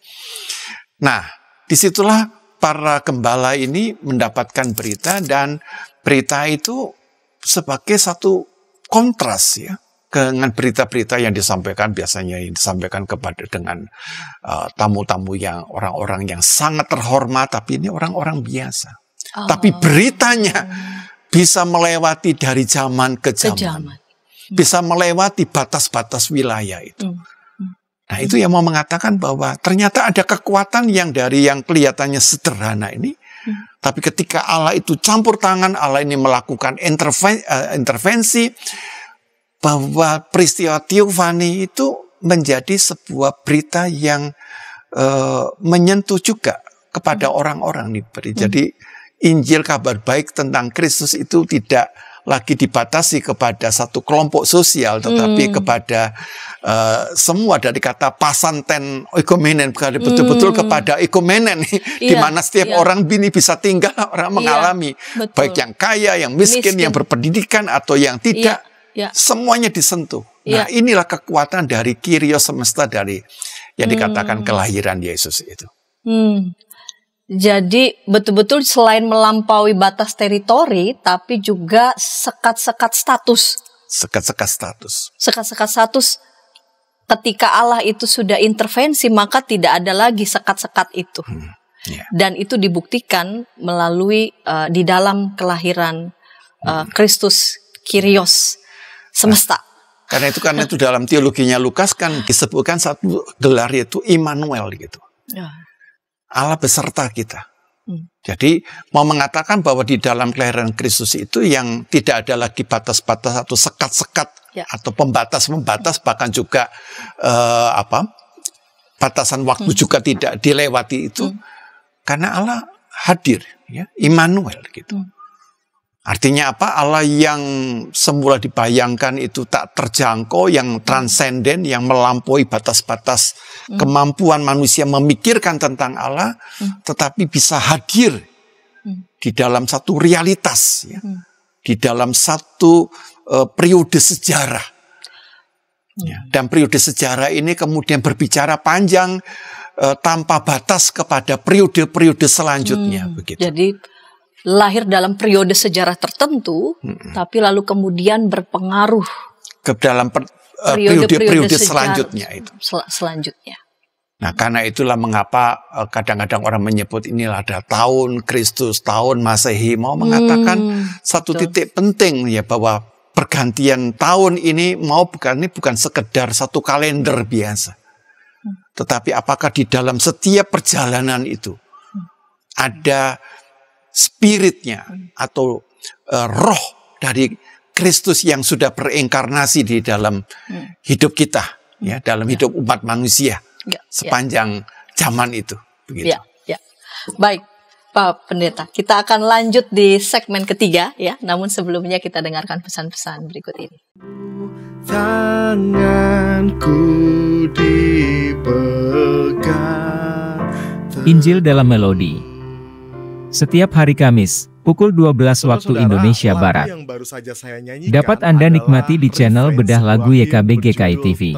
Speaker 2: Nah, disitulah para gembala ini mendapatkan berita, dan berita itu sebagai satu kontras, ya, dengan berita-berita yang disampaikan, biasanya yang disampaikan kepada dengan tamu-tamu yang orang-orang yang sangat terhormat, tapi ini orang-orang biasa. Tapi beritanya bisa melewati dari zaman ke zaman. Bisa melewati batas-batas wilayah itu. Nah, itu yang mau mengatakan bahwa ternyata ada kekuatan yang dari yang kelihatannya sederhana ini, tapi ketika Allah itu campur tangan, Allah ini melakukan intervensi, bahwa peristiwa Teofani itu menjadi sebuah berita yang menyentuh juga kepada orang-orang nih. Jadi Injil, kabar baik tentang Kristus itu tidak lagi dibatasi kepada satu kelompok sosial, tetapi kepada semua, dari kata pasanten oikomenen, betul-betul kepada oikomenen, di mana setiap orang ini bisa tinggal, orang mengalami, baik yang kaya, yang miskin, yang berpendidikan atau yang tidak. Semuanya disentuh. Nah, inilah kekuatan dari Kyrios semesta, dari yang dikatakan kelahiran Yesus itu.
Speaker 1: Jadi betul-betul selain melampaui batas teritori, tapi juga sekat-sekat status.
Speaker 2: Sekat-sekat status.
Speaker 1: Sekat-sekat status. Ketika Allah itu sudah intervensi, maka tidak ada lagi sekat-sekat itu. Dan itu dibuktikan melalui di dalam kelahiran Kristus Kyrios semesta.
Speaker 2: Karena itu dalam teologinya Lukas kan disebutkan satu gelar, yaitu Immanuel gitu. Allah beserta kita. Jadi mau mengatakan bahwa di dalam kelahiran Kristus itu yang tidak ada lagi batas-batas atau sekat-sekat atau pembatas-pembatas, bahkan juga batasan waktu juga tidak dilewati itu, karena Allah hadir, ya, Immanuel gitu. Artinya apa? Allah yang semula dibayangkan itu tak terjangkau, yang transenden, yang melampaui batas-batas kemampuan manusia memikirkan tentang Allah, tetapi bisa hadir di dalam satu realitas, ya, di dalam satu periode sejarah. Dan periode sejarah ini kemudian berbicara panjang tanpa batas kepada periode-periode selanjutnya. Begitu.
Speaker 1: Jadi lahir dalam periode sejarah tertentu, tapi lalu kemudian berpengaruh
Speaker 2: ke dalam periode-periode selanjutnya itu.
Speaker 1: Selanjutnya.
Speaker 2: Nah, karena itulah mengapa kadang-kadang orang menyebut inilah ada tahun Kristus, tahun Masehi, mau mengatakan satu titik penting, ya, bahwa pergantian tahun ini bukan sekedar satu kalender biasa. Tetapi apakah di dalam setiap perjalanan itu ada spiritnya atau roh dari Kristus yang sudah berinkarnasi di dalam hidup kita, ya, dalam hidup umat manusia sepanjang zaman itu. Begitu.
Speaker 1: Baik, Pak Pendeta, kita akan lanjut di segmen ketiga, ya. Namun sebelumnya kita dengarkan pesan-pesan berikut ini.
Speaker 5: Tanganku dipegang.
Speaker 3: Injil dalam melodi. Setiap hari Kamis, pukul 12 waktu Indonesia Barat. Dapat Anda nikmati di channel Bedah Lagu YKB GKI TV.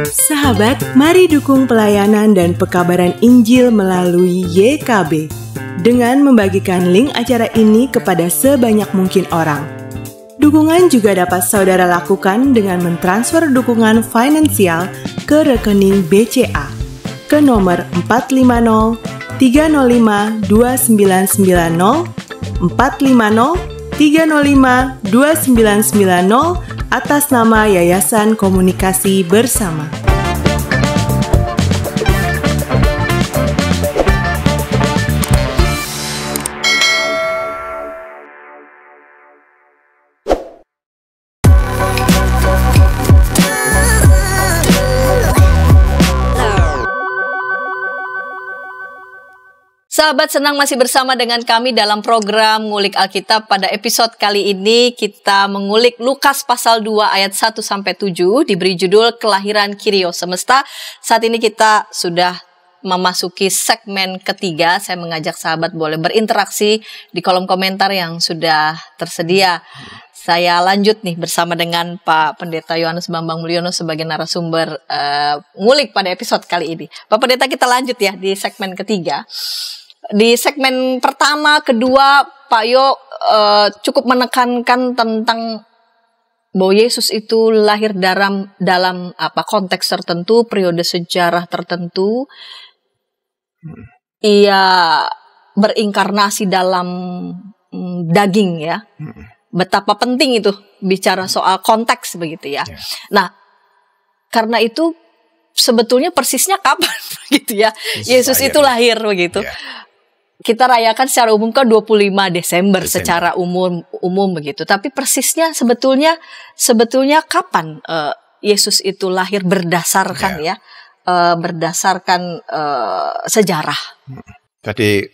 Speaker 4: Sahabat, mari dukung pelayanan dan pekabaran Injil melalui YKB dengan membagikan link acara ini kepada sebanyak mungkin orang. Dukungan juga dapat saudara lakukan dengan mentransfer dukungan finansial ke rekening BCA ke nomor 450 305 2990, 450 305 2990 atas nama Yayasan Komunikasi Bersama.
Speaker 1: Sahabat, senang masih bersama dengan kami dalam program Ngulik Alkitab. Pada episode kali ini kita mengulik Lukas pasal 2 ayat 1-7 diberi judul Kelahiran Kyrios Semesta. Saat ini kita sudah memasuki segmen ketiga. Saya mengajak sahabat boleh berinteraksi di kolom komentar yang sudah tersedia. Saya lanjut nih bersama dengan Pak Pendeta Yohanes Bambang Mulyono sebagai narasumber ngulik pada episode kali ini. Pak Pendeta, kita lanjut ya di segmen ketiga. Di segmen pertama, kedua, Pak Yo cukup menekankan tentang bahwa Yesus itu lahir dalam konteks tertentu, periode sejarah tertentu. Ia berinkarnasi dalam daging ya. Betapa penting itu bicara soal konteks begitu ya. Nah, karena itu sebetulnya persisnya kapan begitu ya Yesus itu lahir begitu. Kita rayakan secara umum kan 25 Desember secara umum begitu. Tapi persisnya sebetulnya kapan Yesus itu lahir berdasarkan berdasarkan sejarah.
Speaker 2: Jadi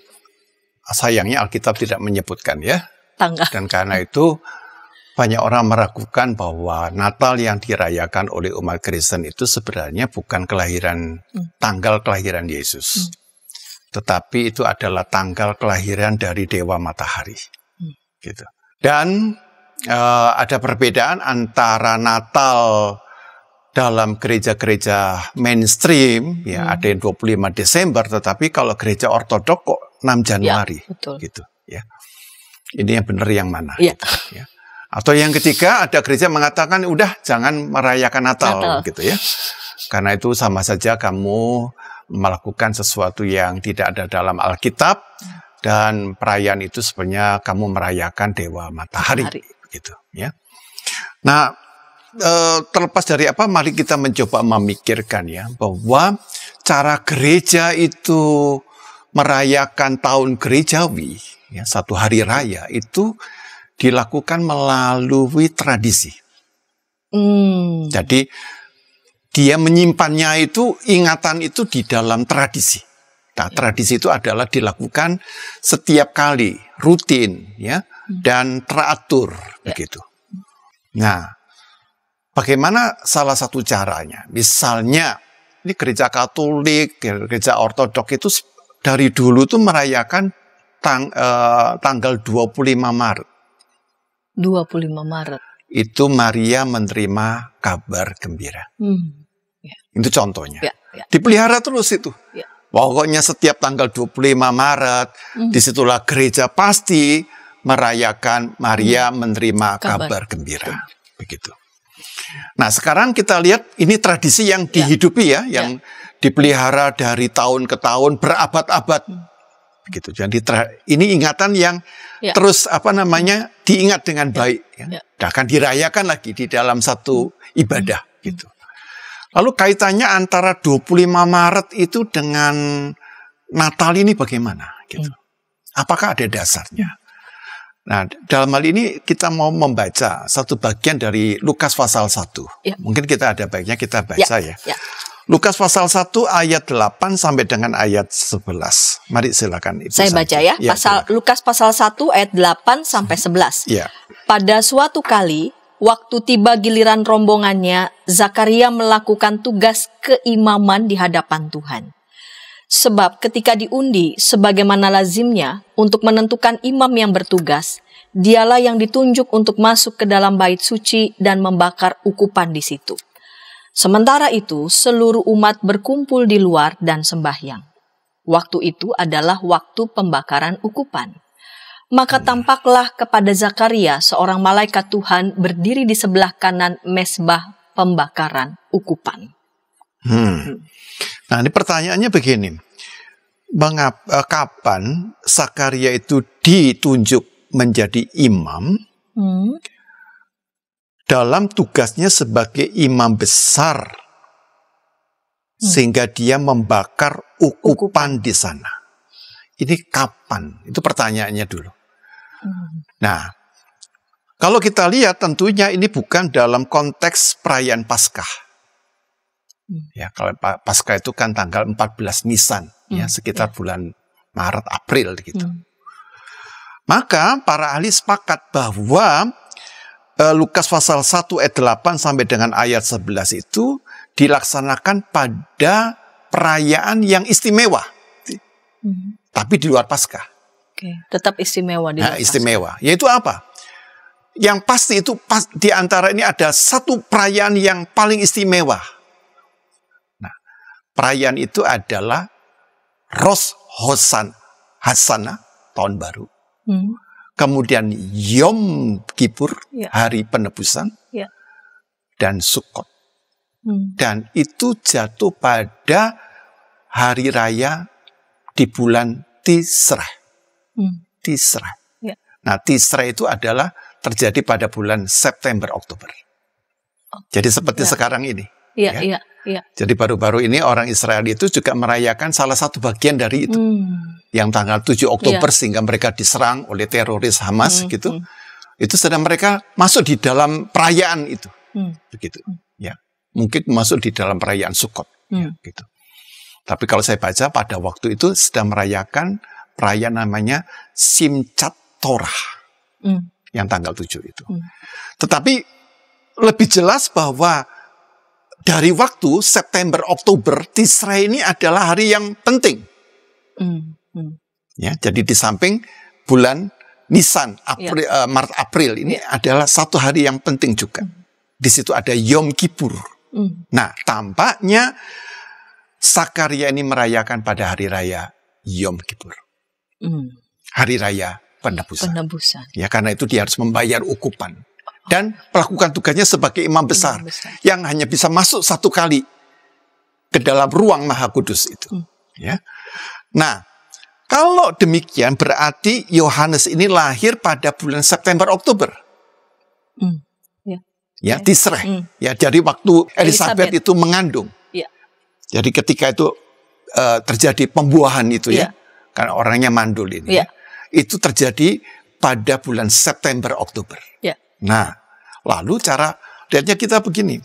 Speaker 2: sayangnya Alkitab tidak menyebutkan ya.
Speaker 1: Tanggal.
Speaker 2: Dan karena itu banyak orang meragukan bahwa Natal yang dirayakan oleh umat Kristen itu sebenarnya bukan tanggal kelahiran Yesus. Tetapi itu adalah tanggal kelahiran dari Dewa Matahari. Gitu. Dan ada perbedaan antara Natal dalam gereja-gereja mainstream, ya ada yang 25 Desember, tetapi kalau gereja ortodok kok 6 Januari. Ya, betul. Gitu, ya. Ini yang benar yang mana?
Speaker 1: Ya.
Speaker 2: Gitu, ya. Atau yang ketiga, ada gereja mengatakan, udah jangan merayakan Natal. Gitu ya. Karena itu sama saja kamu melakukan sesuatu yang tidak ada dalam Alkitab, dan perayaan itu sebenarnya kamu merayakan Dewa Matahari. Gitu, ya. Nah, terlepas dari apa, mari kita mencoba memikirkan ya, bahwa cara gereja itu merayakan tahun gerejawi, ya, satu hari raya, itu dilakukan melalui tradisi. Jadi, dia menyimpannya itu, ingatan itu di dalam tradisi. Nah, tradisi itu adalah dilakukan setiap kali, rutin, ya, dan teratur, begitu. Nah, bagaimana salah satu caranya? Misalnya, ini gereja Katolik, gereja Ortodok itu dari dulu tuh merayakan tanggal 25 Maret.
Speaker 1: 25 Maret.
Speaker 2: Itu Maria menerima kabar gembira. Itu contohnya. Dipelihara terus itu. Pokoknya setiap tanggal 25 Maret, disitulah gereja pasti merayakan Maria menerima kabar gembira. Begitu. Nah, sekarang kita lihat ini tradisi yang dihidupi ya, yang dipelihara dari tahun ke tahun, berabad-abad. Begitu. Jadi ini ingatan yang terus diingat dengan baik. Ya. Akan dirayakan lagi di dalam satu ibadah. Gitu. Lalu kaitannya antara 25 Maret itu dengan Natal ini bagaimana? Gitu. Apakah ada dasarnya? Nah, dalam hal ini kita mau membaca satu bagian dari Lukas pasal 1. Mungkin kita ada baiknya kita baca ya. Lukas pasal 1 ayat 8 sampai dengan ayat 11. Mari silakan Ibu.
Speaker 1: Saya baca ya. Lukas pasal 1 ayat 8 sampai 11. Pada suatu kali, waktu tiba giliran rombongannya, Zakaria melakukan tugas keimaman di hadapan Tuhan. Sebab ketika diundi, sebagaimana lazimnya, untuk menentukan imam yang bertugas, dialah yang ditunjuk untuk masuk ke dalam bait suci dan membakar ukupan di situ. Sementara itu, seluruh umat berkumpul di luar dan sembahyang. Waktu itu adalah waktu pembakaran ukupan. Maka tampaklah kepada Zakaria seorang malaikat Tuhan berdiri di sebelah kanan mezbah pembakaran ukupan.
Speaker 2: Nah, ini pertanyaannya begini. Kapan Zakaria itu ditunjuk menjadi imam dalam tugasnya sebagai imam besar, sehingga dia membakar ukupan di sana? Ini kapan? Itu pertanyaannya dulu. Nah, kalau kita lihat tentunya ini bukan dalam konteks perayaan Paskah. Ya, kalau Paskah itu kan tanggal 14 Nisan, ya, sekitar bulan Maret, April gitu. Maka para ahli sepakat bahwa Lukas pasal 1 ayat 8 sampai dengan ayat 11 itu dilaksanakan pada perayaan yang istimewa. Tapi di luar Paskah.
Speaker 1: Tetap istimewa di luar Paskah.
Speaker 2: Istimewa. Yaitu apa? Yang pasti itu di antara ini ada satu perayaan yang paling istimewa. Nah, perayaan itu adalah Rosh Hashanah, tahun baru. Kemudian Yom Kippur, hari penebusan, dan Sukkot. Dan itu jatuh pada hari raya di bulan Tishrei. Nah, Tishrei itu adalah terjadi pada bulan September, Oktober. Jadi seperti sekarang ini. Jadi baru-baru ini orang Israel itu juga merayakan salah satu bagian dari itu. Yang tanggal 7 Oktober sehingga mereka diserang oleh teroris Hamas gitu. Itu sedang mereka masuk di dalam perayaan itu. Begitu. Ya. Mungkin masuk di dalam perayaan Sukkot. Gitu. Tapi kalau saya baca pada waktu itu sedang merayakan perayaan namanya Simchat Torah. Yang tanggal 7 itu. Tetapi lebih jelas bahwa dari waktu September, Oktober, Tishrei ini adalah hari yang penting. Ya, jadi di samping bulan Nisan, Maret, April ini adalah satu hari yang penting juga. Di situ ada Yom Kippur. Nah, tampaknya Zakaria ini merayakan pada hari raya Yom Kippur. Hari raya penebusan. Ya, karena itu dia harus membayar ukupan. Dan melakukan tugasnya sebagai imam besar. Yang hanya bisa masuk satu kali ke dalam ruang Maha Kudus itu. Ya. Nah, kalau demikian berarti Yohanes ini lahir pada bulan September, Oktober. Ya, Tishrei. Ya, jadi waktu Elizabeth itu mengandung. Jadi ketika itu terjadi pembuahan itu ya. Karena orangnya mandul ini. Itu terjadi pada bulan September, Oktober. Nah, lalu cara lihatnya kita begini.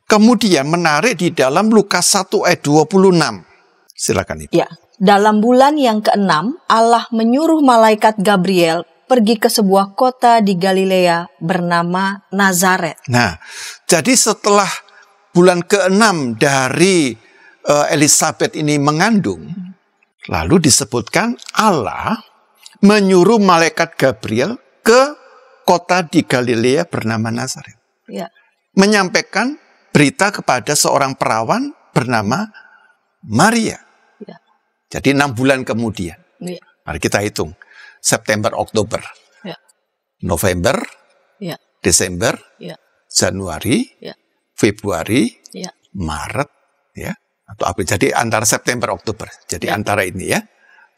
Speaker 2: Kemudian menarik di dalam Lukas 1 ayat 26. Silakan Ibu.
Speaker 1: Ya, dalam bulan yang ke-6, Allah menyuruh malaikat Gabriel pergi ke sebuah kota di Galilea bernama Nazaret.
Speaker 2: Nah, jadi setelah bulan ke-6 dari Elizabeth ini mengandung, lalu disebutkan Allah menyuruh malaikat Gabriel ke kota di Galilea bernama Nazaret. Menyampaikan berita kepada seorang perawan bernama Maria. Jadi 6 bulan kemudian. Mari kita hitung. September, Oktober, November, Desember, Januari, Februari, Maret, ya, atau April. Jadi antara September, Oktober. Jadi antara ini ya.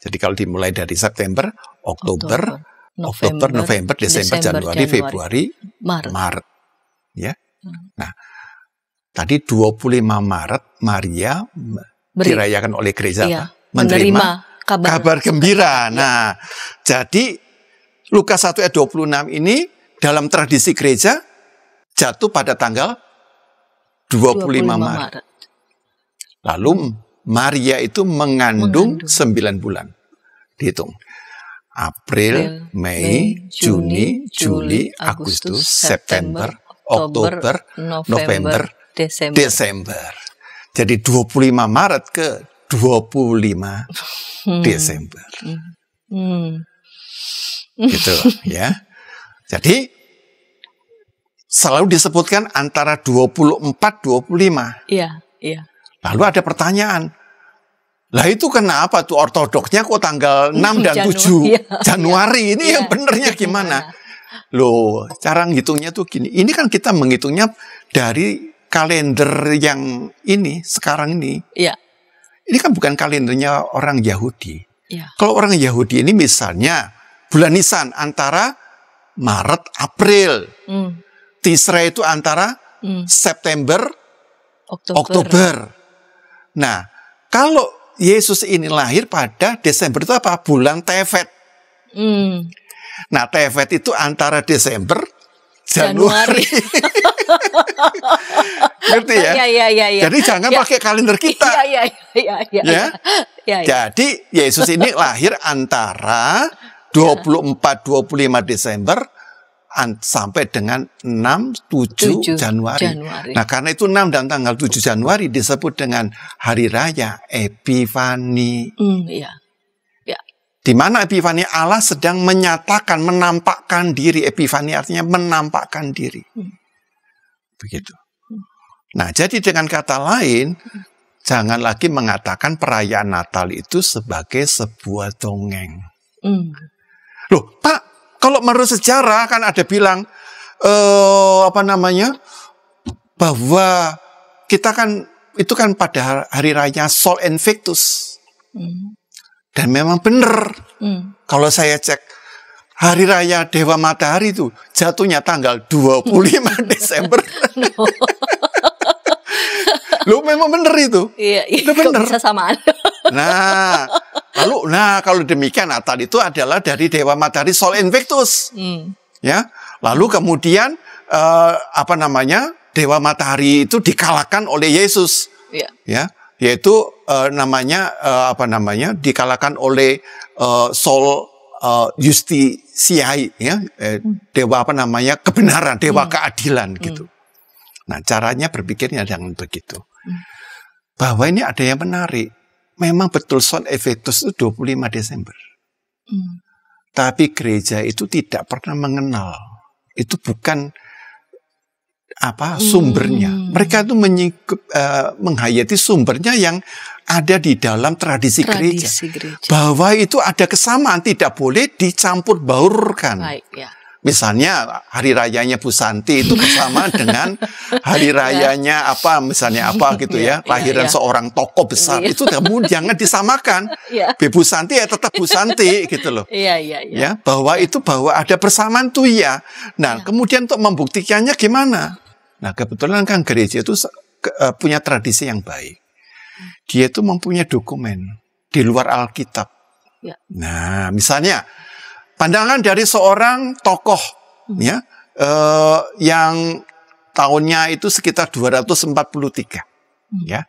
Speaker 2: Jadi kalau dimulai dari September, Oktober, November, Desember, Januari, Februari, Maret. Ya. Nah, tadi 25 Maret Maria dirayakan oleh gereja menerima kabar gembira. Nah, jadi Lukas 1 ayat 26 ini dalam tradisi gereja jatuh pada tanggal 25 Maret. Lalu Maria itu mengandung 9 bulan. Dihitung. April, Mei, Juni, Juli, Agustus, September, Oktober, November, Desember. Jadi 25 Maret ke 25 Desember. Gitu ya. Jadi selalu disebutkan antara 24-25. Lalu ada pertanyaan. Lah itu kenapa tuh ortodoksnya kok tanggal 6 dan 7 Januari ini yang benernya gimana? Loh, cara ngitungnya tuh gini. Ini kan kita menghitungnya dari kalender yang ini sekarang ini,
Speaker 1: Iya.
Speaker 2: ini kan bukan kalendernya orang Yahudi.
Speaker 1: Iya.
Speaker 2: Kalau orang Yahudi ini misalnya bulan Nisan antara Maret, April. Tisra itu antara September, Oktober. Nah, kalau Yesus ini lahir pada Desember itu apa? Bulan Tevet. Nah, Tevet itu antara Desember, Januari. Ngerti ya?
Speaker 1: Iya.
Speaker 2: Jadi jangan pakai kalender kita.
Speaker 1: Iya.
Speaker 2: Jadi Yesus ini lahir antara 24-25 Desember sampai dengan 6-7 Januari. Nah, karena itu 6 dan tanggal 7 Januari disebut dengan hari raya Epifani. Di mana Epifani? Allah sedang menyatakan, menampakkan diri. Epifani artinya menampakkan diri. Begitu. Nah, jadi dengan kata lain, jangan lagi mengatakan perayaan Natal itu sebagai sebuah dongeng. Loh, Pak, kalau menurut sejarah kan ada bilang, bahwa kita kan, itu kan pada hari raya Sol Invictus. Dan memang benar. Kalau saya cek, hari raya Dewa Matahari itu jatuhnya tanggal 25 Desember. Loh, memang benar itu.
Speaker 1: Iya,
Speaker 2: itu benar.
Speaker 1: bisa samaan.
Speaker 2: Nah, kalau demikian Natal itu adalah dari Dewa Matahari Sol Invictus. Ya. Lalu kemudian Dewa Matahari itu dikalahkan oleh Yesus. Ya. Yaitu dikalahkan oleh Sol Justitiae, ya, dewa kebenaran, dewa keadilan gitu. Nah, caranya berpikirnya jangan begitu. Bahwa ini ada yang menarik. Memang betul Sol Invictus itu 25 Desember. Tapi gereja itu tidak pernah mengenal. Itu bukan sumbernya. Mereka itu menghayati sumbernya yang ada di dalam tradisi gereja. Bahwa itu ada kesamaan, tidak boleh dicampur baurkan.
Speaker 1: Baik, ya.
Speaker 2: Misalnya hari rayanya Bu Santi itu bersamaan dengan hari rayanya gitu ya, lahiran seorang tokoh besar. Itu jangan disamakan. Bu Santi ya tetap Bu Santi gitu loh. Ya, bahwa ada persamaan tuh ya. Nah, kemudian untuk membuktikannya gimana? Nah, kebetulan kan gereja itu punya tradisi yang baik. Dia itu mempunyai dokumen di luar Alkitab. Nah, misalnya pandangan dari seorang tokoh ya yang tahunnya itu sekitar 243 ya.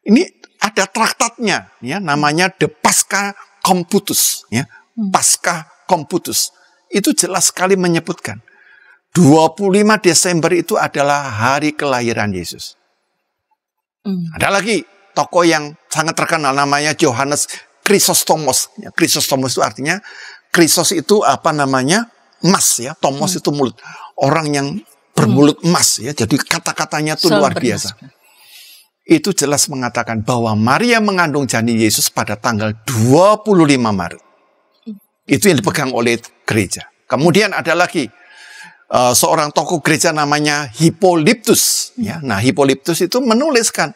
Speaker 2: Ini ada traktatnya ya, namanya The Pascha Computus ya. Pascha Computus. Itu jelas sekali menyebutkan 25 Desember itu adalah hari kelahiran Yesus. Ada lagi tokoh yang sangat terkenal namanya Johannes Chrysostomos. Chrysostomos itu artinya Kristos itu emas ya, tomos itu mulut. Orang yang bermulut emas ya. Jadi kata-katanya itu luar biasa. Itu jelas mengatakan bahwa Maria mengandung janin Yesus pada tanggal 25 Maret. Itu yang dipegang oleh gereja. Kemudian ada lagi seorang tokoh gereja namanya Hippolytus ya. Nah, Hippolytus itu menuliskan.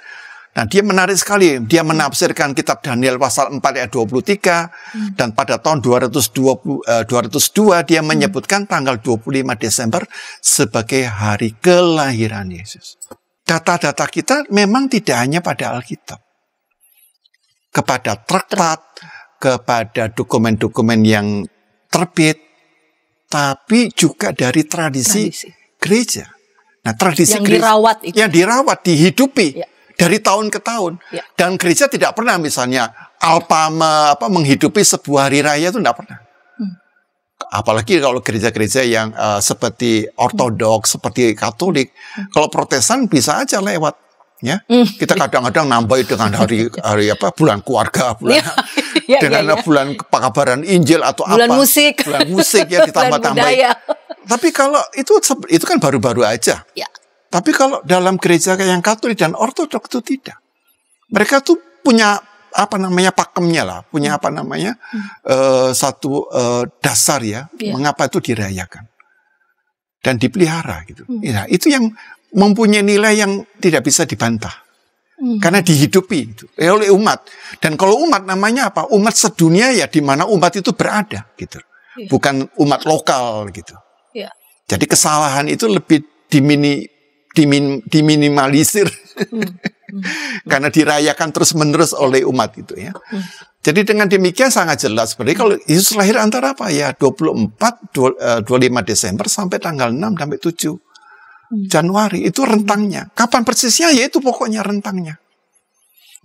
Speaker 2: Nah, dia menarik sekali. Dia menafsirkan kitab Daniel pasal 4 ayat 23. Dan pada tahun 202 dia menyebutkan tanggal 25 Desember sebagai hari kelahiran Yesus. Data-data kita memang tidak hanya pada Alkitab. Kepada traktat, kepada dokumen-dokumen yang terbit, tapi juga dari tradisi gereja. Nah, tradisi
Speaker 1: yang
Speaker 2: gereja
Speaker 1: dirawat itu.
Speaker 2: Yang dirawat, dihidupi. Dari tahun ke tahun. Dan gereja tidak pernah misalnya menghidupi sebuah hari raya itu tidak pernah. Apalagi kalau gereja-gereja yang seperti Ortodoks, seperti Katolik. Kalau Protestan bisa aja lewat. Ya, kita kadang-kadang nambah dengan hari bulan keluarga, dengan bulan pekabaran Injil atau
Speaker 1: bulan musik
Speaker 2: ya ditambah-tambahin. Tapi kalau itu kan baru-baru aja. Tapi kalau dalam gereja yang Katolik dan Ortodoks itu tidak. Mereka tuh punya pakemnya lah, punya satu dasar ya, mengapa itu dirayakan dan dipelihara gitu. Nah, itu yang mempunyai nilai yang tidak bisa dibantah. Karena dihidupi oleh umat. Dan kalau umat namanya apa? Umat sedunia ya, di mana umat itu berada gitu. Bukan umat lokal gitu. Jadi kesalahan itu lebih diminimalisir. Karena dirayakan terus-menerus oleh umat gitu ya. Jadi dengan demikian sangat jelas seperti kalau Yesus lahir antara apa ya 25 Desember sampai tanggal 6 sampai 7 Januari itu rentangnya. Kapan persisnya? Ya itu pokoknya rentangnya.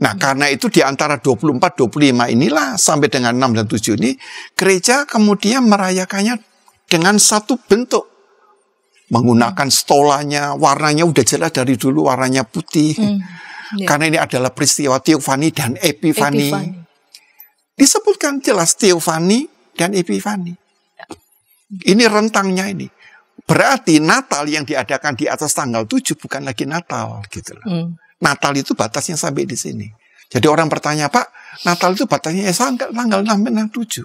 Speaker 2: Nah, karena itu di antara 24-25 inilah sampai dengan 6 dan 7 ini gereja kemudian merayakannya dengan satu bentuk. Menggunakan stolanya, warnanya udah jelas dari dulu warnanya putih. Karena ini adalah peristiwa Teofani dan Epifani. Disebutkan jelas Teofani dan Epifani. Ini rentangnya ini. Berarti Natal yang diadakan di atas tanggal 7 bukan lagi Natal gitu loh. Natal itu batasnya sampai di sini. Jadi orang bertanya, Pak, Natal itu batasnya tanggal 6 dan 7.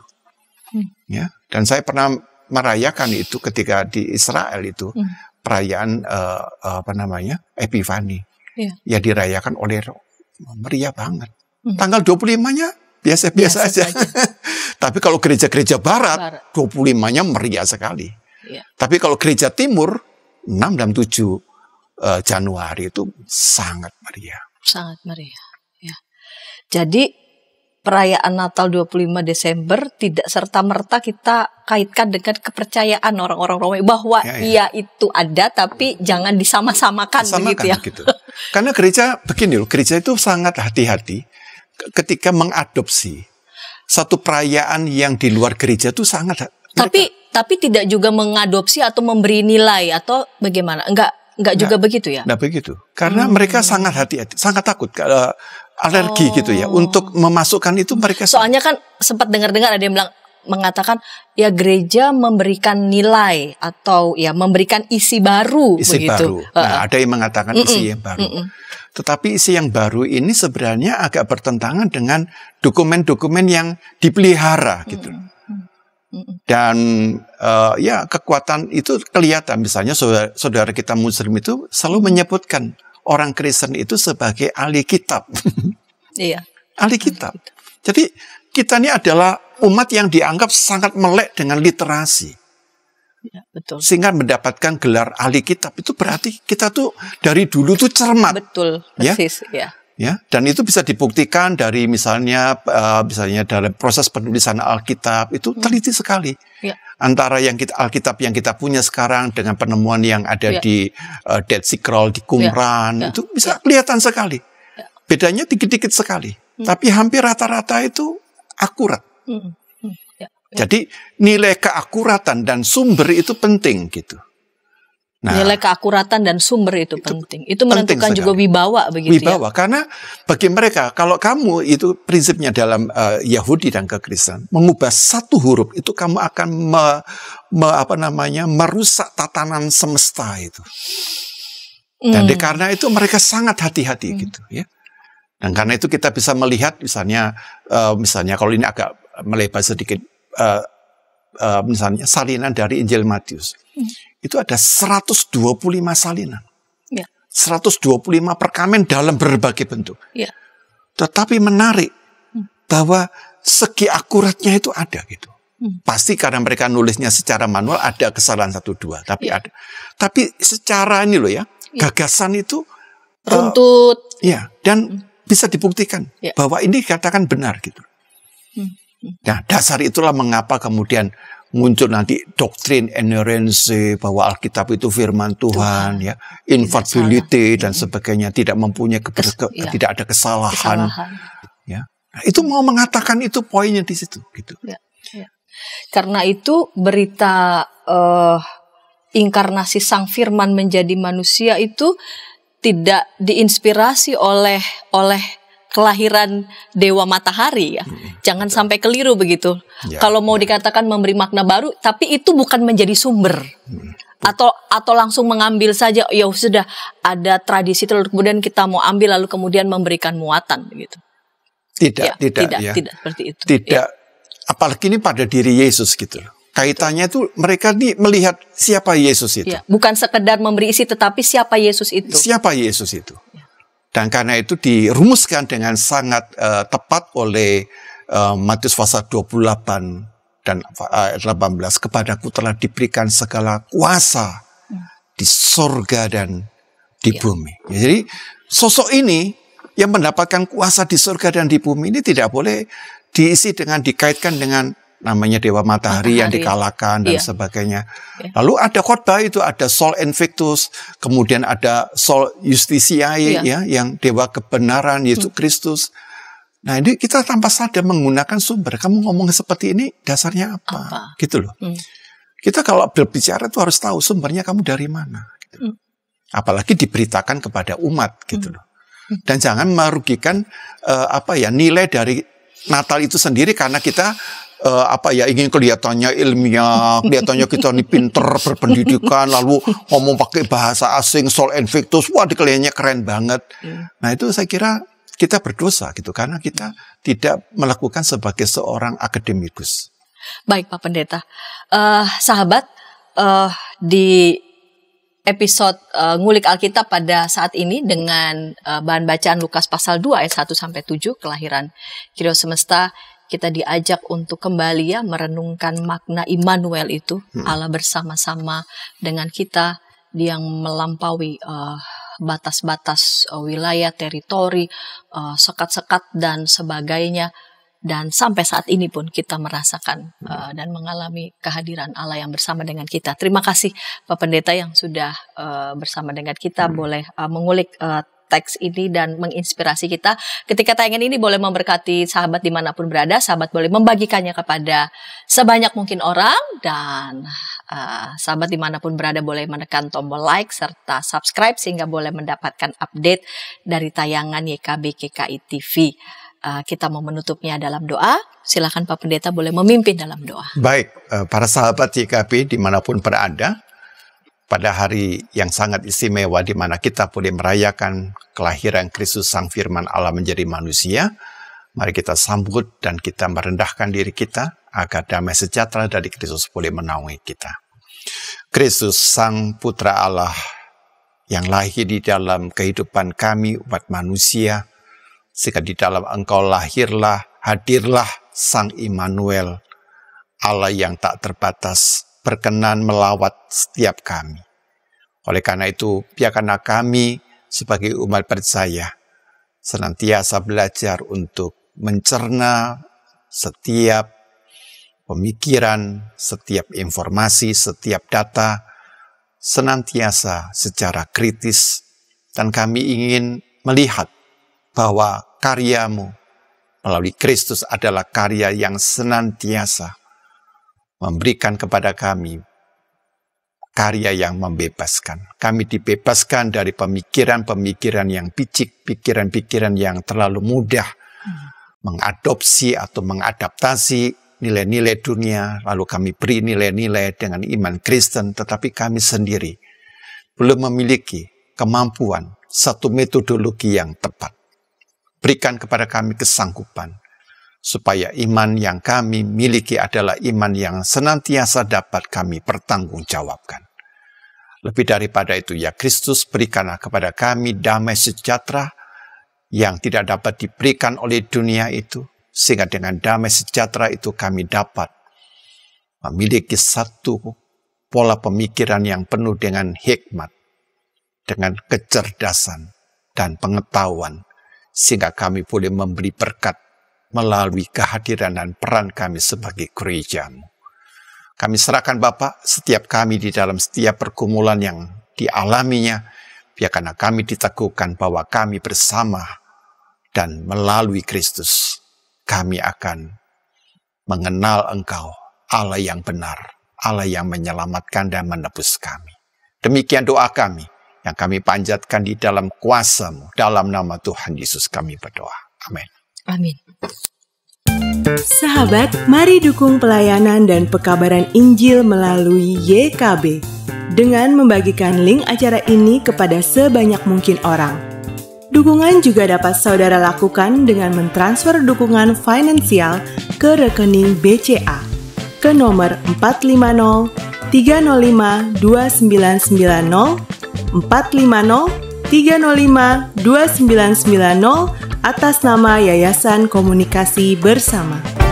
Speaker 2: Ya, dan saya pernah merayakan itu ketika di Israel itu perayaan Epifani. Ya dirayakan oleh meriah banget. Tanggal 25-nya biasa-biasa aja. Tapi kalau gereja-gereja barat 25-nya meriah sekali. Tapi kalau gereja timur 6 dan 7 Januari itu sangat meriah.
Speaker 1: Sangat meriah. Ya. Jadi perayaan Natal 25 Desember tidak serta-merta kita kaitkan dengan kepercayaan orang-orang Romawi bahwa iya itu ada tapi jangan disama-samakan begitu ya. Gitu.
Speaker 2: Karena gereja begini loh, gereja itu sangat hati-hati ketika mengadopsi satu perayaan yang di luar gereja itu sangat.
Speaker 1: Tapi tidak juga mengadopsi atau memberi nilai atau bagaimana? Enggak juga begitu ya?
Speaker 2: Enggak begitu. Karena mereka sangat hati-hati, sangat takut alergi gitu ya. Untuk memasukkan itu mereka.
Speaker 1: Soalnya kan sempat dengar-dengar ada yang mengatakan ya gereja memberikan nilai atau ya memberikan isi baru begitu.
Speaker 2: Baru. Nah, ada yang mengatakan isi yang baru. Tetapi isi yang baru ini sebenarnya agak bertentangan dengan dokumen-dokumen yang dipelihara gitu. Dan ya kekuatan itu kelihatan. Misalnya saudara kita Muslim itu selalu menyebutkan orang Kristen itu sebagai ahli kitab.
Speaker 1: Iya.
Speaker 2: Ahli kitab. Jadi kita ini adalah umat yang dianggap sangat melek dengan literasi.
Speaker 1: Ya, betul.
Speaker 2: Sehingga mendapatkan gelar ahli kitab. Itu berarti kita tuh dari dulu tuh cermat.
Speaker 1: Betul, persis ya.
Speaker 2: Ya, dan itu bisa dibuktikan dari misalnya dalam proses penulisan Alkitab itu teliti sekali.
Speaker 1: Ya.
Speaker 2: Antara Alkitab yang kita punya sekarang dengan penemuan yang ada di Dead Sea Scroll di Qumran itu bisa kelihatan sekali. Ya. Bedanya dikit-dikit sekali, tapi hampir rata-rata itu akurat. Ya. Jadi nilai keakuratan dan sumber itu penting gitu. Nah,
Speaker 1: nilai keakuratan dan sumber itu penting. Itu menentukan juga wibawa begitu
Speaker 2: wibawa, karena bagi mereka kalau kamu itu prinsipnya dalam Yahudi dan kekristenan mengubah satu huruf itu kamu akan merusak tatanan semesta itu. Dan karena itu mereka sangat hati-hati gitu ya. Dan karena itu kita bisa melihat misalnya kalau ini agak melebar sedikit misalnya salinan dari Injil Matius. Itu ada 125 salinan. Ya. 125 perkamen dalam berbagai bentuk. Ya. Tetapi menarik bahwa segi akuratnya itu ada gitu. Pasti karena mereka nulisnya secara manual ada kesalahan 1-2, tapi ada. Tapi secara ini loh ya, gagasan itu
Speaker 1: runtut.
Speaker 2: Dan bisa dibuktikan bahwa ini dikatakan benar gitu. Nah, dasar itulah mengapa kemudian muncul nanti doktrin inerrancy bahwa Alkitab itu firman Tuhan, ya, infallibility dan sebagainya, tidak mempunyai tidak ada kesalahan. Ya. Nah, itu mau mengatakan itu poinnya di situ, gitu.
Speaker 1: Ya. Karena itu berita inkarnasi Sang Firman menjadi manusia itu tidak diinspirasi oleh kelahiran Dewa Matahari ya. Jangan sampai keliru begitu. Kalau mau dikatakan memberi makna baru, tapi itu bukan menjadi sumber. Atau langsung mengambil saja, ya sudah ada tradisi terus kemudian kita mau ambil lalu kemudian memberikan muatan gitu.
Speaker 2: Tidak seperti itu. Tidak. Apalagi ini pada diri Yesus gitu. Kaitannya itu mereka melihat siapa Yesus itu.
Speaker 1: Ya, bukan sekedar memberi isi, tetapi siapa Yesus itu.
Speaker 2: Siapa Yesus itu. Dan karena itu dirumuskan dengan sangat tepat oleh Matius pasal 28 dan ayat 18. Kepadaku telah diberikan segala kuasa di sorga dan di bumi. Jadi sosok ini yang mendapatkan kuasa di surga dan di bumi ini tidak boleh diisi dengan dikaitkan dengan namanya Dewa Matahari yang dikalahkan dan sebagainya. Lalu ada khotbah itu, ada Sol Invictus, kemudian ada Sol Justitiae ya, yang Dewa Kebenaran Yesus Kristus. Nah ini kita tanpa sadar menggunakan sumber. Kamu ngomong seperti ini dasarnya apa? Gitu loh. Kita kalau berbicara itu harus tahu sumbernya kamu dari mana. Gitu. Apalagi diberitakan kepada umat gitu loh. Dan jangan merugikan nilai dari Natal itu sendiri karena kita ingin kelihatannya ilmiah, kelihatannya kita ini pinter, berpendidikan, lalu ngomong pakai bahasa asing, Sol Invictus, wah kelihatannya keren banget. Nah itu saya kira kita berdosa gitu karena kita tidak melakukan sebagai seorang akademikus.
Speaker 1: Baik Pak Pendeta, sahabat, di episode Ngulik Alkitab pada saat ini dengan bahan bacaan Lukas pasal 2 ayat 1-7 kelahiran Kyrios Semesta, kita diajak untuk kembali ya merenungkan makna Immanuel itu, Allah bersama-sama dengan kita, yang melampaui batas-batas wilayah, teritori, sekat-sekat dan sebagainya. Dan sampai saat ini pun kita merasakan dan mengalami kehadiran Allah yang bersama dengan kita. Terima kasih Pak Pendeta yang sudah bersama dengan kita, boleh mengulik teks ini dan menginspirasi kita. Ketika tayangan ini boleh memberkati sahabat dimanapun berada, sahabat boleh membagikannya kepada sebanyak mungkin orang, dan sahabat dimanapun berada boleh menekan tombol like serta subscribe sehingga boleh mendapatkan update dari tayangan YKB GKI TV. Kita mau menutupnya dalam doa. Silakan Pak Pendeta boleh memimpin dalam doa.
Speaker 2: Baik, para sahabat YKB dimanapun berada, pada hari yang sangat istimewa di mana kita boleh merayakan kelahiran Kristus Sang Firman Allah menjadi manusia, mari kita sambut dan kita merendahkan diri kita agar damai sejahtera dari Kristus boleh menaungi kita. Kristus Sang Putra Allah yang lahir di dalam kehidupan kami umat manusia, sehingga di dalam Engkau lahirlah, hadirlah Sang Immanuel, Allah yang tak terbatas, berkenan melawat setiap kami. Oleh karena itu, biarkanlah kami sebagai umat percaya senantiasa belajar untuk mencerna setiap pemikiran, setiap informasi, setiap data, senantiasa secara kritis, dan kami ingin melihat bahwa karyamu melalui Kristus adalah karya yang senantiasa memberikan kepada kami karya yang membebaskan. Kami dibebaskan dari pemikiran-pemikiran yang picik, pikiran-pikiran yang terlalu mudah mengadopsi atau mengadaptasi nilai-nilai dunia, lalu kami beri nilai-nilai dengan iman Kristen, tetapi kami sendiri belum memiliki kemampuan satu metodologi yang tepat. Berikan kepada kami kesanggupan supaya iman yang kami miliki adalah iman yang senantiasa dapat kami pertanggungjawabkan. Lebih daripada itu, ya Kristus, berikanlah kepada kami damai sejahtera yang tidak dapat diberikan oleh dunia itu, sehingga dengan damai sejahtera itu kami dapat memiliki satu pola pemikiran yang penuh dengan hikmat, dengan kecerdasan dan pengetahuan, sehingga kami boleh memberi berkat melalui kehadiran dan peran kami sebagai gereja-Mu. Kami serahkan Bapa setiap kami di dalam setiap pergumulan yang dialaminya, biarkanlah kami diteguhkan bahwa kami bersama dan melalui Kristus, kami akan mengenal Engkau, Allah yang benar, Allah yang menyelamatkan dan menebus kami. Demikian doa kami yang kami panjatkan di dalam kuasa-Mu, dalam nama Tuhan Yesus kami berdoa. Amin.
Speaker 1: Amin.
Speaker 4: Sahabat, mari dukung pelayanan dan pekabaran Injil melalui YKB dengan membagikan link acara ini kepada sebanyak mungkin orang. Dukungan juga dapat saudara lakukan dengan mentransfer dukungan finansial ke rekening BCA ke nomor 450 305 2990, 450 305 2990 atas nama Yayasan Komunikasi Bersama.